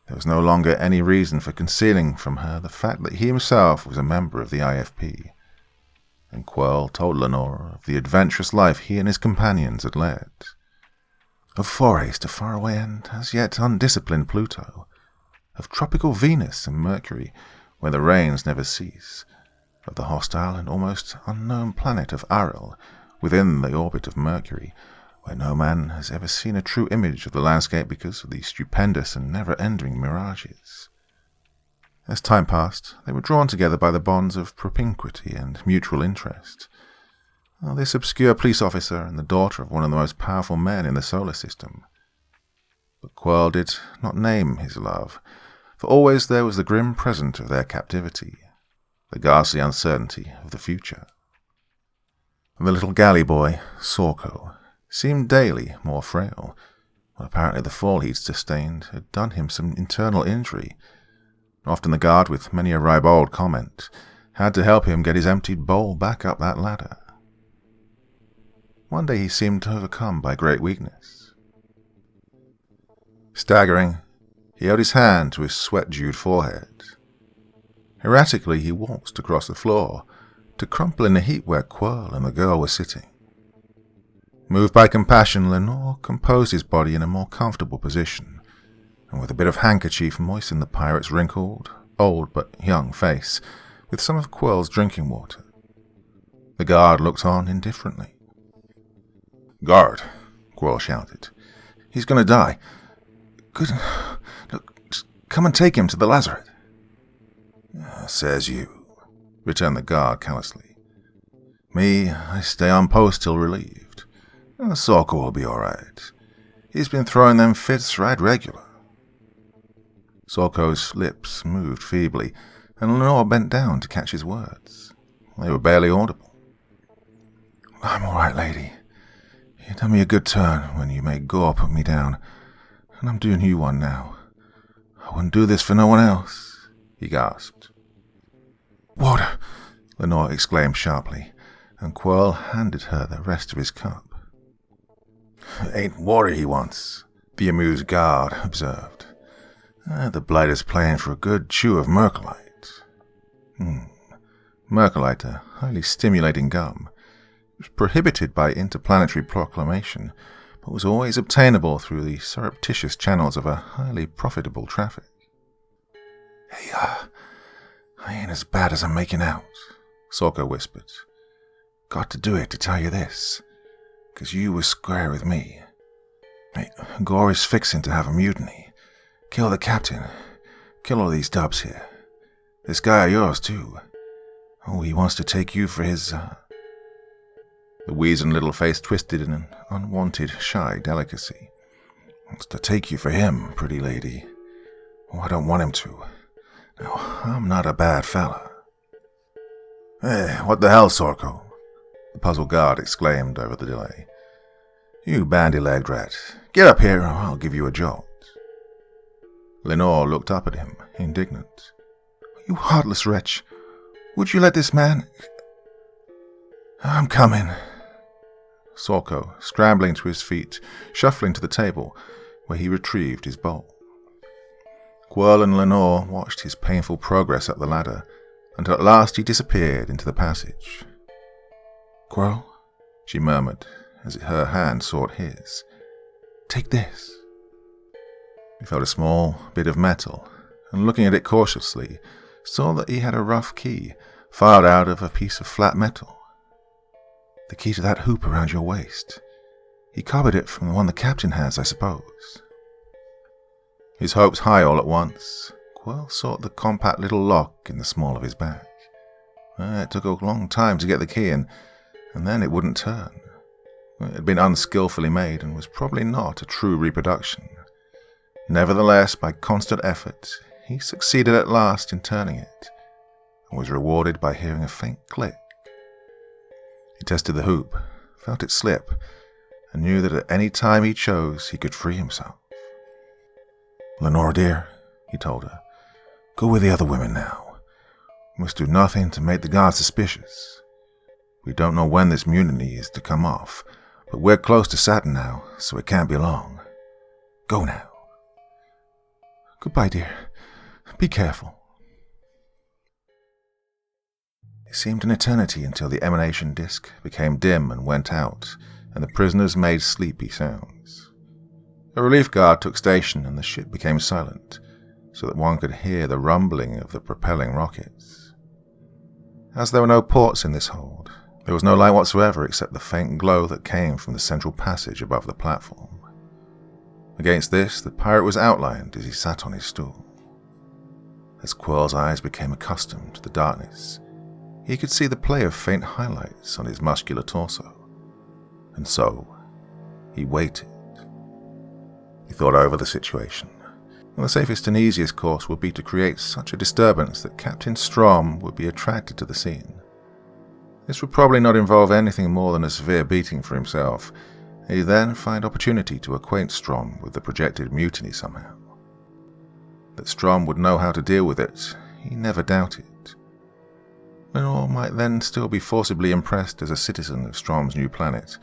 There was no longer any reason for concealing from her the fact that he himself was a member of the IFP, and Quirrell told Lenore of the adventurous life he and his companions had led, of forays to faraway and as yet undisciplined Pluto, of tropical Venus and Mercury, where the rains never cease, of the hostile and almost unknown planet of Ariel, within the orbit of Mercury, where no man has ever seen a true image of the landscape because of the stupendous and never-ending mirages. As time passed, they were drawn together by the bonds of propinquity and mutual interest. This obscure police officer and the daughter of one of the most powerful men in the solar system. But Quirrell did not name his love, for always there was the grim present of their captivity, the ghastly uncertainty of the future. The little galley boy, Sorko, seemed daily more frail. Well, apparently the fall he'd sustained had done him some internal injury. Often the guard, with many a ribald comment, had to help him get his emptied bowl back up that ladder. One day he seemed overcome by great weakness. Staggering, he held his hand to his sweat-dewed forehead. Erratically he waltzed across the floor, to crumple in the heap where Quirrell and the girl were sitting. Moved by compassion, Lenore composed his body in a more comfortable position, and with a bit of handkerchief moistened the pirate's wrinkled, old but young face with some of Quirrell's drinking water. The guard looked on indifferently. "Guard," Quirrell shouted. "He's going to die. Good. Look, just come and take him to the lazaret." "Says you," returned the guard callously. "Me, I stay on post till relieved. Sorko will be all right. He's been throwing them fits right regular." Sorko's lips moved feebly, and Lenore bent down to catch his words. They were barely audible. "I'm all right, lady. You done me a good turn when you made Gore put me down, and I'm doing you one now. I wouldn't do this for no one else," he gasped. "Water!" Lenore exclaimed sharply, and Quirrell handed her the rest of his cup. "Ain't water he wants," the amused guard observed. "The blighter's playing for a good chew of mercolite." Mercolite, a highly stimulating gum, was prohibited by interplanetary proclamation, but was always obtainable through the surreptitious channels of a highly profitable traffic. "Hey, I ain't as bad as I'm making out," Sorko whispered. "Got to do it to tell you this, 'cause you was square with me. Hey, Gore is fixing to have a mutiny. Kill the captain. Kill all these dubs here. This guy of yours, too. Oh, he wants to take you for his, The weazened little face twisted in an unwanted, shy delicacy. "Wants to take you for him, pretty lady. Oh, I don't want him to. Now, I'm not a bad fella." "Hey, what the hell, Sorko?" the puzzled guard exclaimed over the delay. "You bandy-legged rat. Get up here or I'll give you a jolt." Lenore looked up at him, indignant. "You heartless wretch. Would you let this man—" "I'm coming." Sorko, scrambling to his feet, shuffling to the table, where he retrieved his bowl. Quirrell and Lenore watched his painful progress up the ladder, until at last he disappeared into the passage. "Quirrell," she murmured, as her hand sought his. "Take this." He felt a small bit of metal, and looking at it cautiously, saw that he had a rough key filed out of a piece of flat metal. "The key to that hoop around your waist. He copied it from the one the captain has, I suppose." His hopes high all at once, Quirrell sought the compact little lock in the small of his back. It took a long time to get the key in, and then it wouldn't turn. It had been unskillfully made and was probably not a true reproduction. Nevertheless, by constant effort, he succeeded at last in turning it, and was rewarded by hearing a faint click. He tested the hoop, felt it slip, and knew that at any time he chose, he could free himself. "Lenora, dear," he told her, "go with the other women now. We must do nothing to make the guards suspicious. We don't know when this mutiny is to come off, but we're close to Saturn now, so it can't be long. Go now." "Goodbye, dear. Be careful." It seemed an eternity until the emanation disk became dim and went out, and the prisoners made sleepy sounds. A relief guard took station and the ship became silent, so that one could hear the rumbling of the propelling rockets. As there were no ports in this hold, there was no light whatsoever except the faint glow that came from the central passage above the platform. Against this, the pirate was outlined as he sat on his stool. As Quirrell's eyes became accustomed to the darkness, he could see the play of faint highlights on his muscular torso. And so, he waited. He thought over the situation. The safest and easiest course would be to create such a disturbance that Captain Strom would be attracted to the scene. This would probably not involve anything more than a severe beating for himself, and he'd then find opportunity to acquaint Strom with the projected mutiny somehow. That Strom would know how to deal with it, he never doubted. Lenore might then still be forcibly impressed as a citizen of Strom's new planet,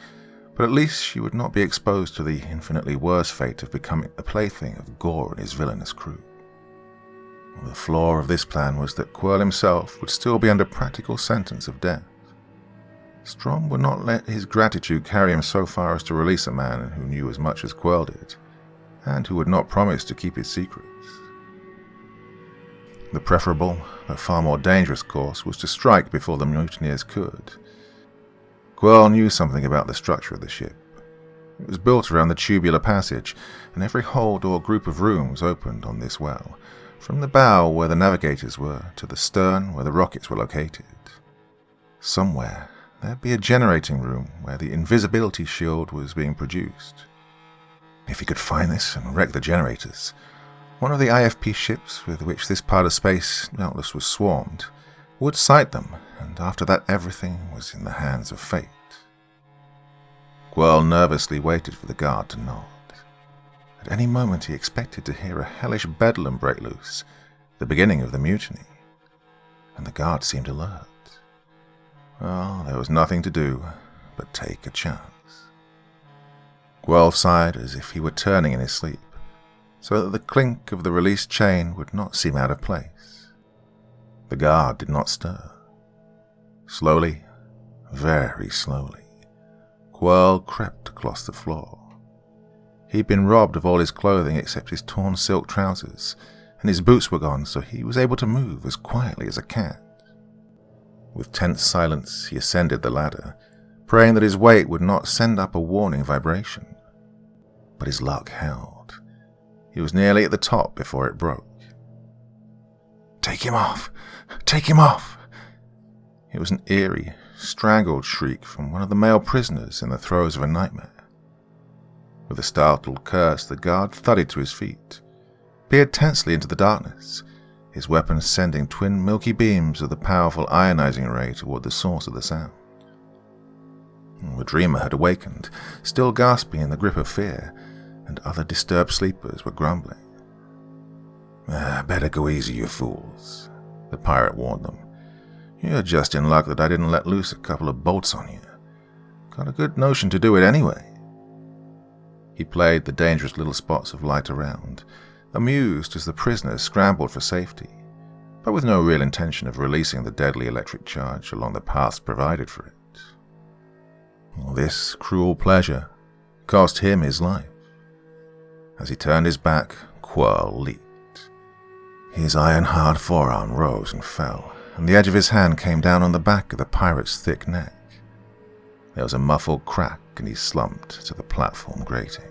but at least she would not be exposed to the infinitely worse fate of becoming the plaything of Gore and his villainous crew. The flaw of this plan was that Quirrell himself would still be under practical sentence of death. Strom would not let his gratitude carry him so far as to release a man who knew as much as Quirrell did, and who would not promise to keep his secrets. The preferable, but far more dangerous course was to strike before the mutineers could. Quirrell knew something about the structure of the ship. It was built around the tubular passage, and every hold or group of rooms opened on this well, from the bow where the navigators were to the stern where the rockets were located. Somewhere, there'd be a generating room where the invisibility shield was being produced. If he could find this and wreck the generators, one of the IFP ships with which this part of space doubtless was swarmed would sight them, and after that everything was in the hands of fate. Quirrell nervously waited for the guard to nod. At any moment he expected to hear a hellish bedlam break loose, the beginning of the mutiny, and the guard seemed alert. Well, there was nothing to do but take a chance. Quirrell sighed as if he were turning in his sleep, so that the clink of the released chain would not seem out of place. The guard did not stir. Slowly, very slowly, Quirrell crept across the floor. He'd been robbed of all his clothing except his torn silk trousers, and his boots were gone, so he was able to move as quietly as a cat. With tense silence, he ascended the ladder, praying that his weight would not send up a warning vibration. But his luck held. He was nearly at the top before it broke. "Take him off! Take him off!" It was an eerie, strangled shriek from one of the male prisoners in the throes of a nightmare. With a startled curse, the guard thudded to his feet, peered tensely into the darkness, his weapon sending twin milky beams of the powerful ionizing ray toward the source of the sound. The dreamer had awakened, still gasping in the grip of fear, and other disturbed sleepers were grumbling. "Better go easy, you fools," the pirate warned them. "You're just in luck that I didn't let loose a couple of bolts on you. Got a good notion to do it anyway." He played the dangerous little spots of light around, amused as the prisoners scrambled for safety, but with no real intention of releasing the deadly electric charge along the paths provided for it. This cruel pleasure cost him his life. As he turned his back, Quirl leaped. His iron-hard forearm rose and fell, and the edge of his hand came down on the back of the pirate's thick neck. There was a muffled crack, and he slumped to the platform grating.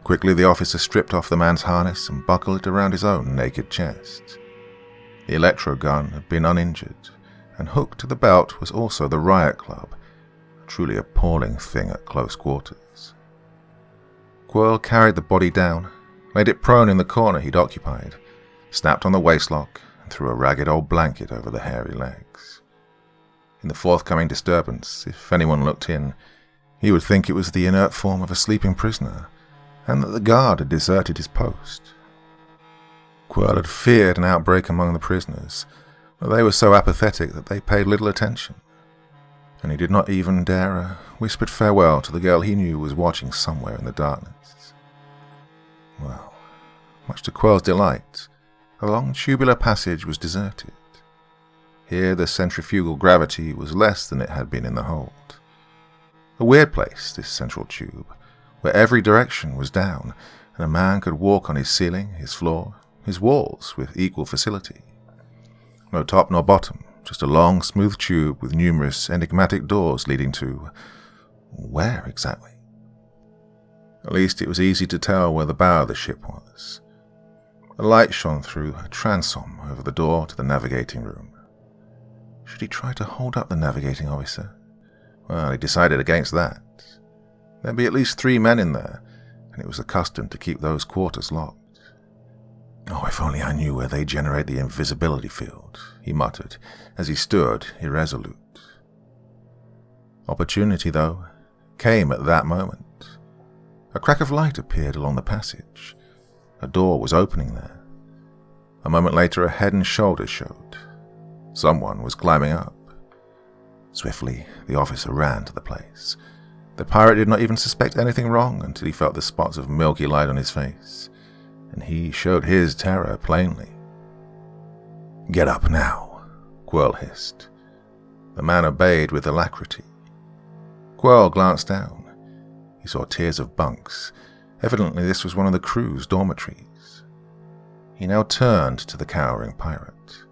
Quickly, the officer stripped off the man's harness and buckled it around his own naked chest. The electro gun had been uninjured, and hooked to the belt was also the riot club, a truly appalling thing at close quarters. Quirl carried the body down, laid it prone in the corner he'd occupied, snapped on the waistlock, and threw a ragged old blanket over the hairy legs. In the forthcoming disturbance, if anyone looked in, he would think it was the inert form of a sleeping prisoner, and that the guard had deserted his post. Quirl had feared an outbreak among the prisoners, but they were so apathetic that they paid little attention, and he did not even dare a whispered farewell to the girl he knew was watching somewhere in the darkness. Well, much to Quirl's delight, the long tubular passage was deserted. Here the centrifugal gravity was less than it had been in the hold. A weird place, this central tube, where every direction was down, and a man could walk on his ceiling, his floor, his walls with equal facility. No top nor bottom, just a long, smooth tube with numerous enigmatic doors leading to... where exactly? At least it was easy to tell where the bow of the ship was. A light shone through a transom over the door to the navigating room. Should he try to hold up the navigating officer? Well, he decided against that. There'd be at least 3 men in there, and it was the custom to keep those quarters locked. Oh, if only I knew where they generate the invisibility field, he muttered, as he stood irresolute. Opportunity, though, came at that moment. A crack of light appeared along the passage. A door was opening there. A moment later, a head and shoulders showed. Someone was climbing up. Swiftly, the officer ran to the place. The pirate did not even suspect anything wrong until he felt the spots of milky light on his face, and he showed his terror plainly. "Get up now," Quirl hissed. The man obeyed with alacrity. Quirl glanced down. He saw tiers of bunks. Evidently this was one of the crew's dormitories. He now turned to the cowering pirate.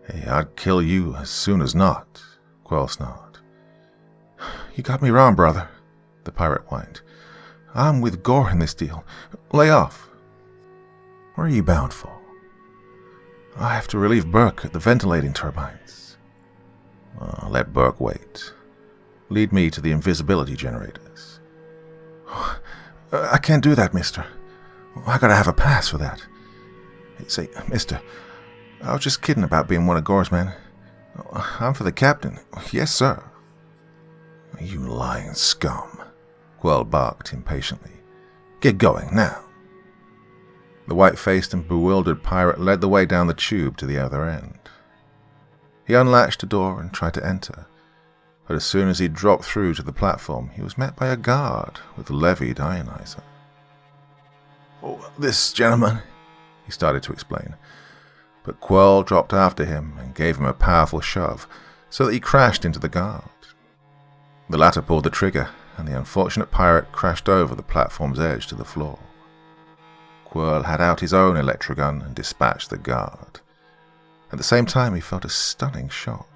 "Hey, I'd kill you as soon as not," Quirl snarled. "You got me wrong, brother," the pirate whined. "I'm with Gore in this deal. Lay off." "Where are you bound for?" "I have to relieve Burke at the ventilating turbines." "Let Burke wait. Lead me to the invisibility generators." "I can't do that, mister. I gotta have a pass for that." "Say, mister, I was just kidding about being one of Gore's men. I'm for the captain. Yes, sir." "You lying scum," Quirl barked impatiently. "Get going, now." The white-faced and bewildered pirate led the way down the tube to the other end. He unlatched a door and tried to enter, but as soon as he dropped through to the platform, he was met by a guard with a levied ionizer. "Oh, this gentleman," he started to explain, but Quirl dropped after him and gave him a powerful shove so that he crashed into the guard. The latter pulled the trigger, and the unfortunate pirate crashed over the platform's edge to the floor. Quirl had out his own electrogun and dispatched the guard. At the same time, he felt a stunning shock.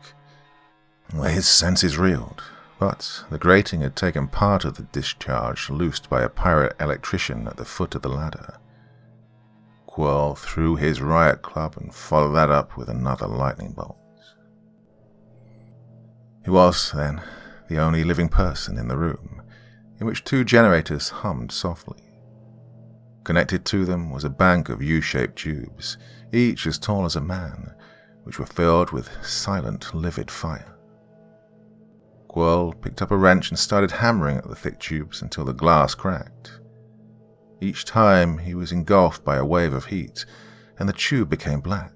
His senses reeled, but the grating had taken part of the discharge loosed by a pirate electrician at the foot of the ladder. Quirl threw his riot club and followed that up with another lightning bolt. He was, then, the only living person in the room, in which 2 generators hummed softly. Connected to them was a bank of U-shaped tubes, each as tall as a man, which were filled with silent, livid fire. Quirl picked up a wrench and started hammering at the thick tubes until the glass cracked. Each time he was engulfed by a wave of heat, and the tube became black.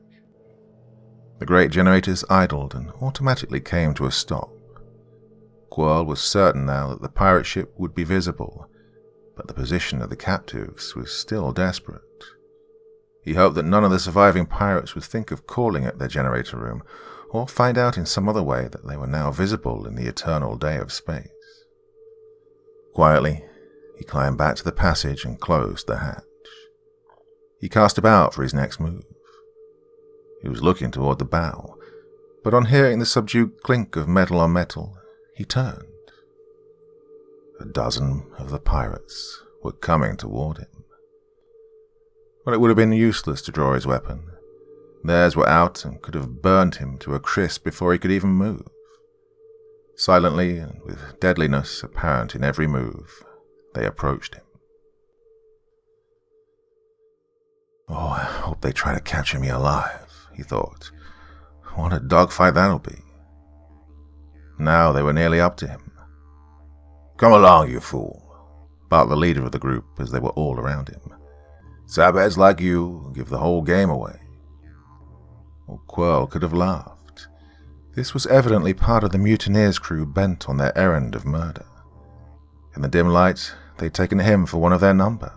The great generators idled and automatically came to a stop. Quirl was certain now that the pirate ship would be visible, but the position of the captives was still desperate. He hoped that none of the surviving pirates would think of calling at their generator room, or find out in some other way that they were now visible in the eternal day of space. Quietly, he climbed back to the passage and closed the hatch. He cast about for his next move. He was looking toward the bow, but on hearing the subdued clink of metal on metal, he turned. A dozen of the pirates were coming toward him. Well, it would have been useless to draw his weapon. Theirs were out and could have burned him to a crisp before he could even move. Silently and with deadliness apparent in every move, they approached him. "Oh, I hope they try to capture me alive," he thought. "What a dogfight that'll be." Now they were nearly up to him. "Come along, you fool," barked the leader of the group as they were all around him. "Sabheads like you give the whole game away." Well, Quirrell could have laughed. This was evidently part of the mutineers' crew bent on their errand of murder. In the dim light, they'd taken him for one of their number.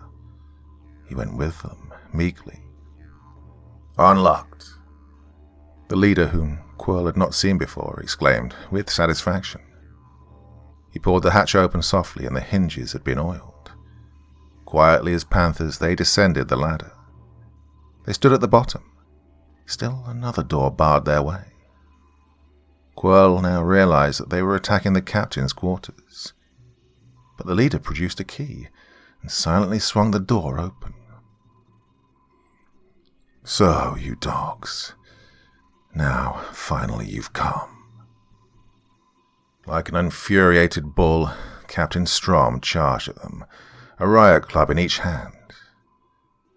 He went with them, meekly. "Unlocked." The leader, whom Quirrell had not seen before, exclaimed with satisfaction. He pulled the hatch open softly, and the hinges had been oiled. Quietly as panthers, they descended the ladder. They stood at the bottom. Still another door barred their way. Quirrell now realized that they were attacking the captain's quarters. But the leader produced a key and silently swung the door open. "So, you dogs, now finally you've come." Like an infuriated bull, Captain Strom charged at them, a riot club in each hand.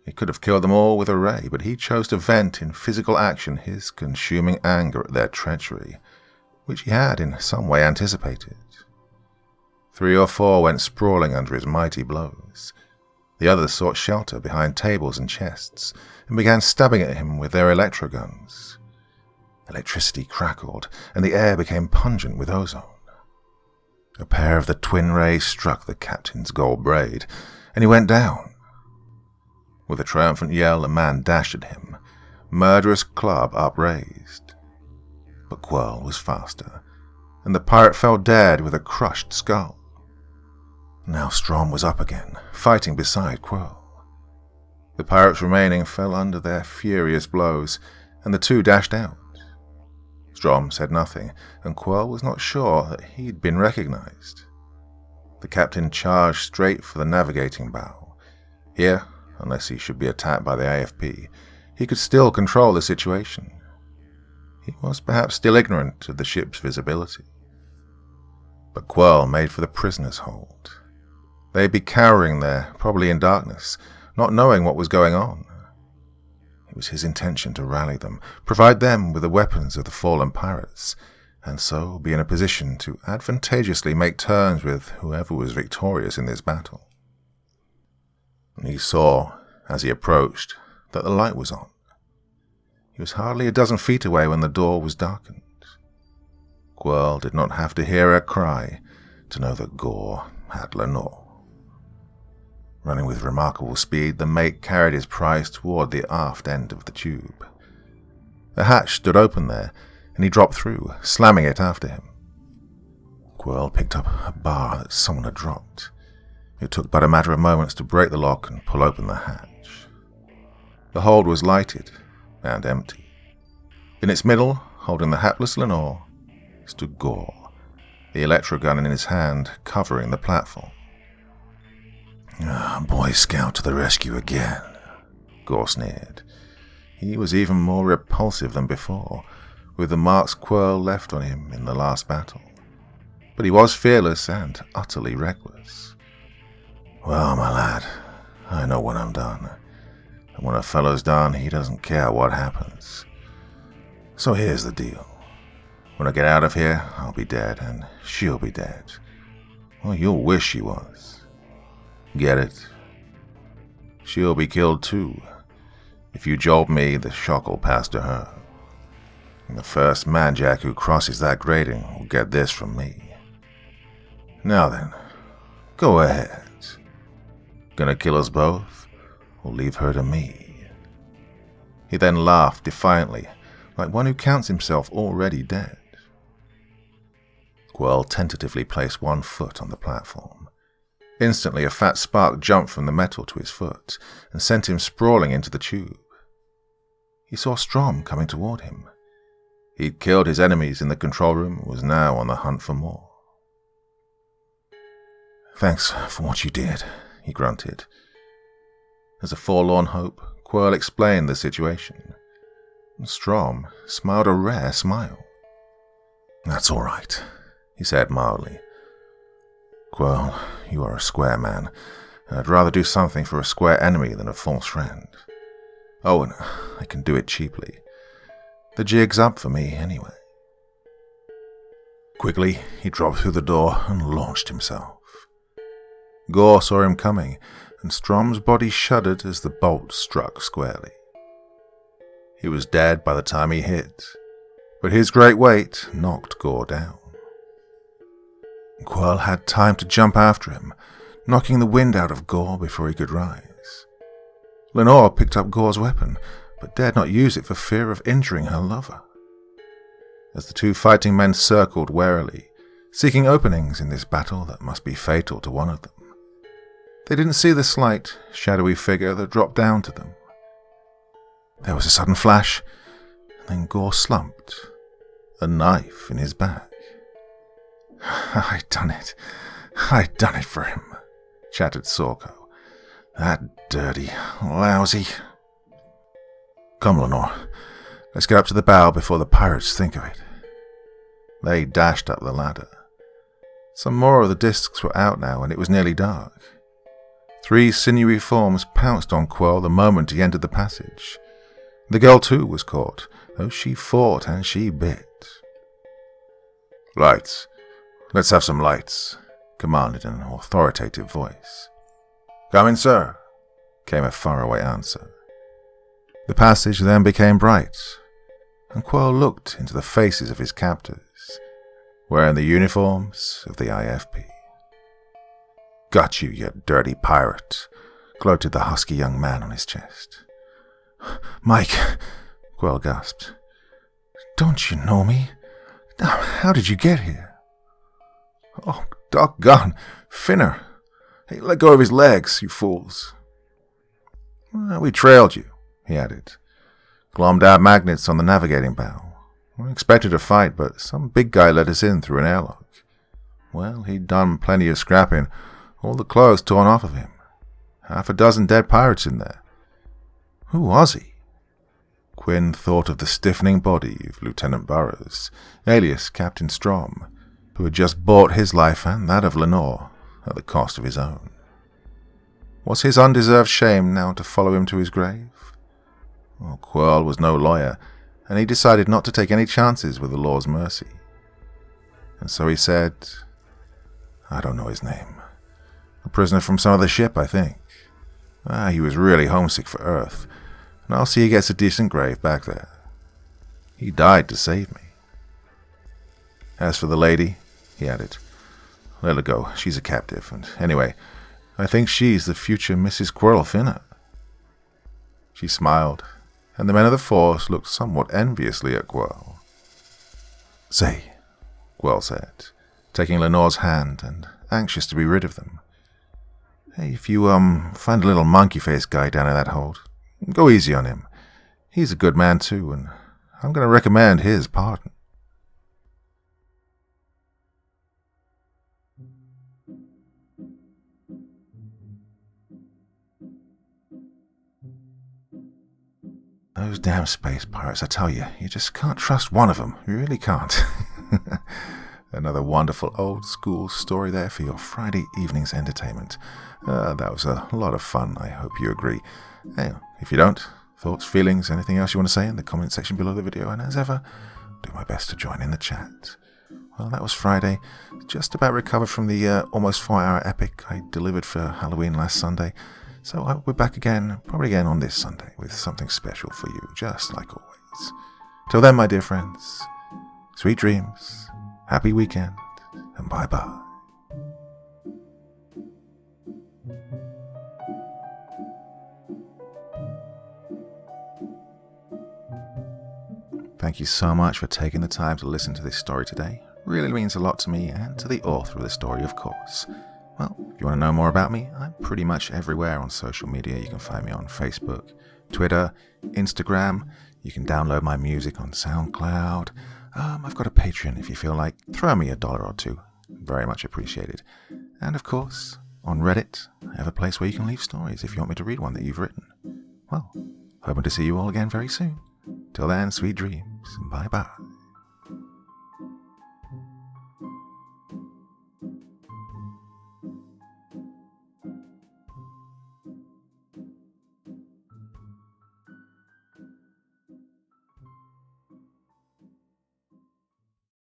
He could have killed them all with a ray, but he chose to vent in physical action his consuming anger at their treachery, which he had in some way anticipated. 3 or 4 went sprawling under his mighty blows. The others sought shelter behind tables and chests, and began stabbing at him with their electroguns. Electricity crackled, and the air became pungent with ozone. A pair of the twin rays struck the captain's gold braid, and he went down. With a triumphant yell, a man dashed at him, murderous club upraised. But Quirrell was faster, and the pirate fell dead with a crushed skull. Now Strom was up again, fighting beside Quirrell. The pirates remaining fell under their furious blows, and the two dashed out. Strom said nothing, and Quirrell was not sure that he'd been recognized. The captain charged straight for the navigating bow. Here, unless he should be attacked by the AFP, he could still control the situation. He was perhaps still ignorant of the ship's visibility. But Quirrell made for the prisoner's hold. They'd be cowering there, probably in darkness, not knowing what was going on. It was his intention to rally them, provide them with the weapons of the fallen pirates, and so be in a position to advantageously make terms with whoever was victorious in this battle. He saw, as he approached, that the light was on. He was hardly a dozen feet away when the door was darkened. Quirrell did not have to hear her cry to know that Gore had Lenore. Running with remarkable speed, the mate carried his prize toward the aft end of the tube. The hatch stood open there, and he dropped through, slamming it after him. Quirrell picked up a bar that someone had dropped. It took but a matter of moments to break the lock and pull open the hatch. The hold was lighted and empty. In its middle, holding the hapless Lenore, stood Gore, the electrogun in his hand covering the platform. "Boy Scout to the rescue again," Gore sneered. He was even more repulsive than before, with the marks Quirrell left on him in the last battle. But he was fearless and utterly reckless. "Well, my lad, I know when I'm done. And when a fellow's done, he doesn't care what happens. So here's the deal. When I get out of here, I'll be dead, and she'll be dead. Well, you'll wish she was. Get it? She'll be killed too. If you jolt me, the shock'll pass to her. And the first manjack who crosses that grating will get this from me. Now then, go ahead. Gonna kill us both, or leave her to me?" He then laughed defiantly, like one who counts himself already dead. Quirl tentatively placed one foot on the platform. Instantly, a fat spark jumped from the metal to his foot and sent him sprawling into the tube. He saw Strom coming toward him. He'd killed his enemies in the control room and was now on the hunt for more. "Thanks for what you did," he grunted. As a forlorn hope, Quirl explained the situation. Strom smiled a rare smile. "That's all right," he said mildly. "Quirl, you are a square man, and I'd rather do something for a square enemy than a false friend. Oh, and I can do it cheaply. The jig's up for me anyway." Quickly, he dropped through the door and launched himself. Gore saw him coming, and Strom's body shuddered as the bolt struck squarely. He was dead by the time he hit, but his great weight knocked Gore down. Quirl had time to jump after him, knocking the wind out of Gore before he could rise. Lenore picked up Gore's weapon, but dared not use it for fear of injuring her lover. As the two fighting men circled warily, seeking openings in this battle that must be fatal to one of them, they didn't see the slight, shadowy figure that dropped down to them. There was a sudden flash, and then Gore slumped, a knife in his back. "I'd done it. I'd done it for him," chattered Sorko. "That dirty, lousy—" "Come, Lenore. Let's get up to the bow before the pirates think of it." They dashed up the ladder. Some more of the discs were out now, and it was nearly dark. 3 sinewy forms pounced on Quirl the moment he entered the passage. The girl, too, was caught, though she fought and she bit. "Lights. Let's have some lights," commanded an authoritative voice. "Coming, sir," came a faraway answer. The passage then became bright, and Quirl looked into the faces of his captors, wearing the uniforms of the IFP. "Got you, you dirty pirate," gloated the husky young man on his chest. "Mike," Quirl gasped. "Don't you know me? How did you get here?" "Oh, doggone, Finner. Hey, let go of his legs, you fools." "We trailed you," he added. "Glommed out magnets on the navigating bow. We expected a fight, but some big guy let us in through an airlock. Well, he'd done plenty of scrapping, all the clothes torn off of him. 6 dead pirates in there. Who was he?" Quinn thought of the stiffening body of Lieutenant Burrows, alias Captain Strom, who had just bought his life and that of Lenore at the cost of his own. Was his undeserved shame now to follow him to his grave? Well, Quirl was no lawyer, and he decided not to take any chances with the law's mercy. And so he said, "I don't know his name. A prisoner from some other ship, I think. He was really homesick for Earth, and I'll see he gets a decent grave back there. He died to save me. As for the lady," he added, "let her go. She's a captive, and anyway, I think she's the future Mrs. Quirl Finner." She smiled, and the men of the force looked somewhat enviously at Quirl. "Say," Quirl said, taking Lenore's hand and anxious to be rid of them. "Hey, if you find a little monkey-faced guy down in that hold, go easy on him. He's a good man too, and I'm going to recommend his pardon." Those damn space pirates, I tell you, you just can't trust one of them. You really can't. Another wonderful old-school story there for your Friday evening's entertainment. That was a lot of fun, I hope you agree. Hey, if you don't, thoughts, feelings, anything else you want to say in the comment section below the video, and as ever, do my best to join in the chat. Well, that was Friday. Just about recovered from the almost 4-hour epic I delivered for Halloween last Sunday. So we're back again, probably again on this Sunday, with something special for you, just like always. Till then, my dear friends, sweet dreams, happy weekend, and bye-bye. Thank you so much for taking the time to listen to this story today. Really means a lot to me and to the author of the story, of course. Well, if you want to know more about me, I'm pretty much everywhere on social media. You can find me on Facebook, Twitter, Instagram. You can download my music on SoundCloud. I've got a Patreon if you feel like throwing me $1 or $2. Very much appreciated. And of course, on Reddit, I have a place where you can leave stories if you want me to read one that you've written. Well, hoping to see you all again very soon. Till then, sweet dreams. Bye-bye.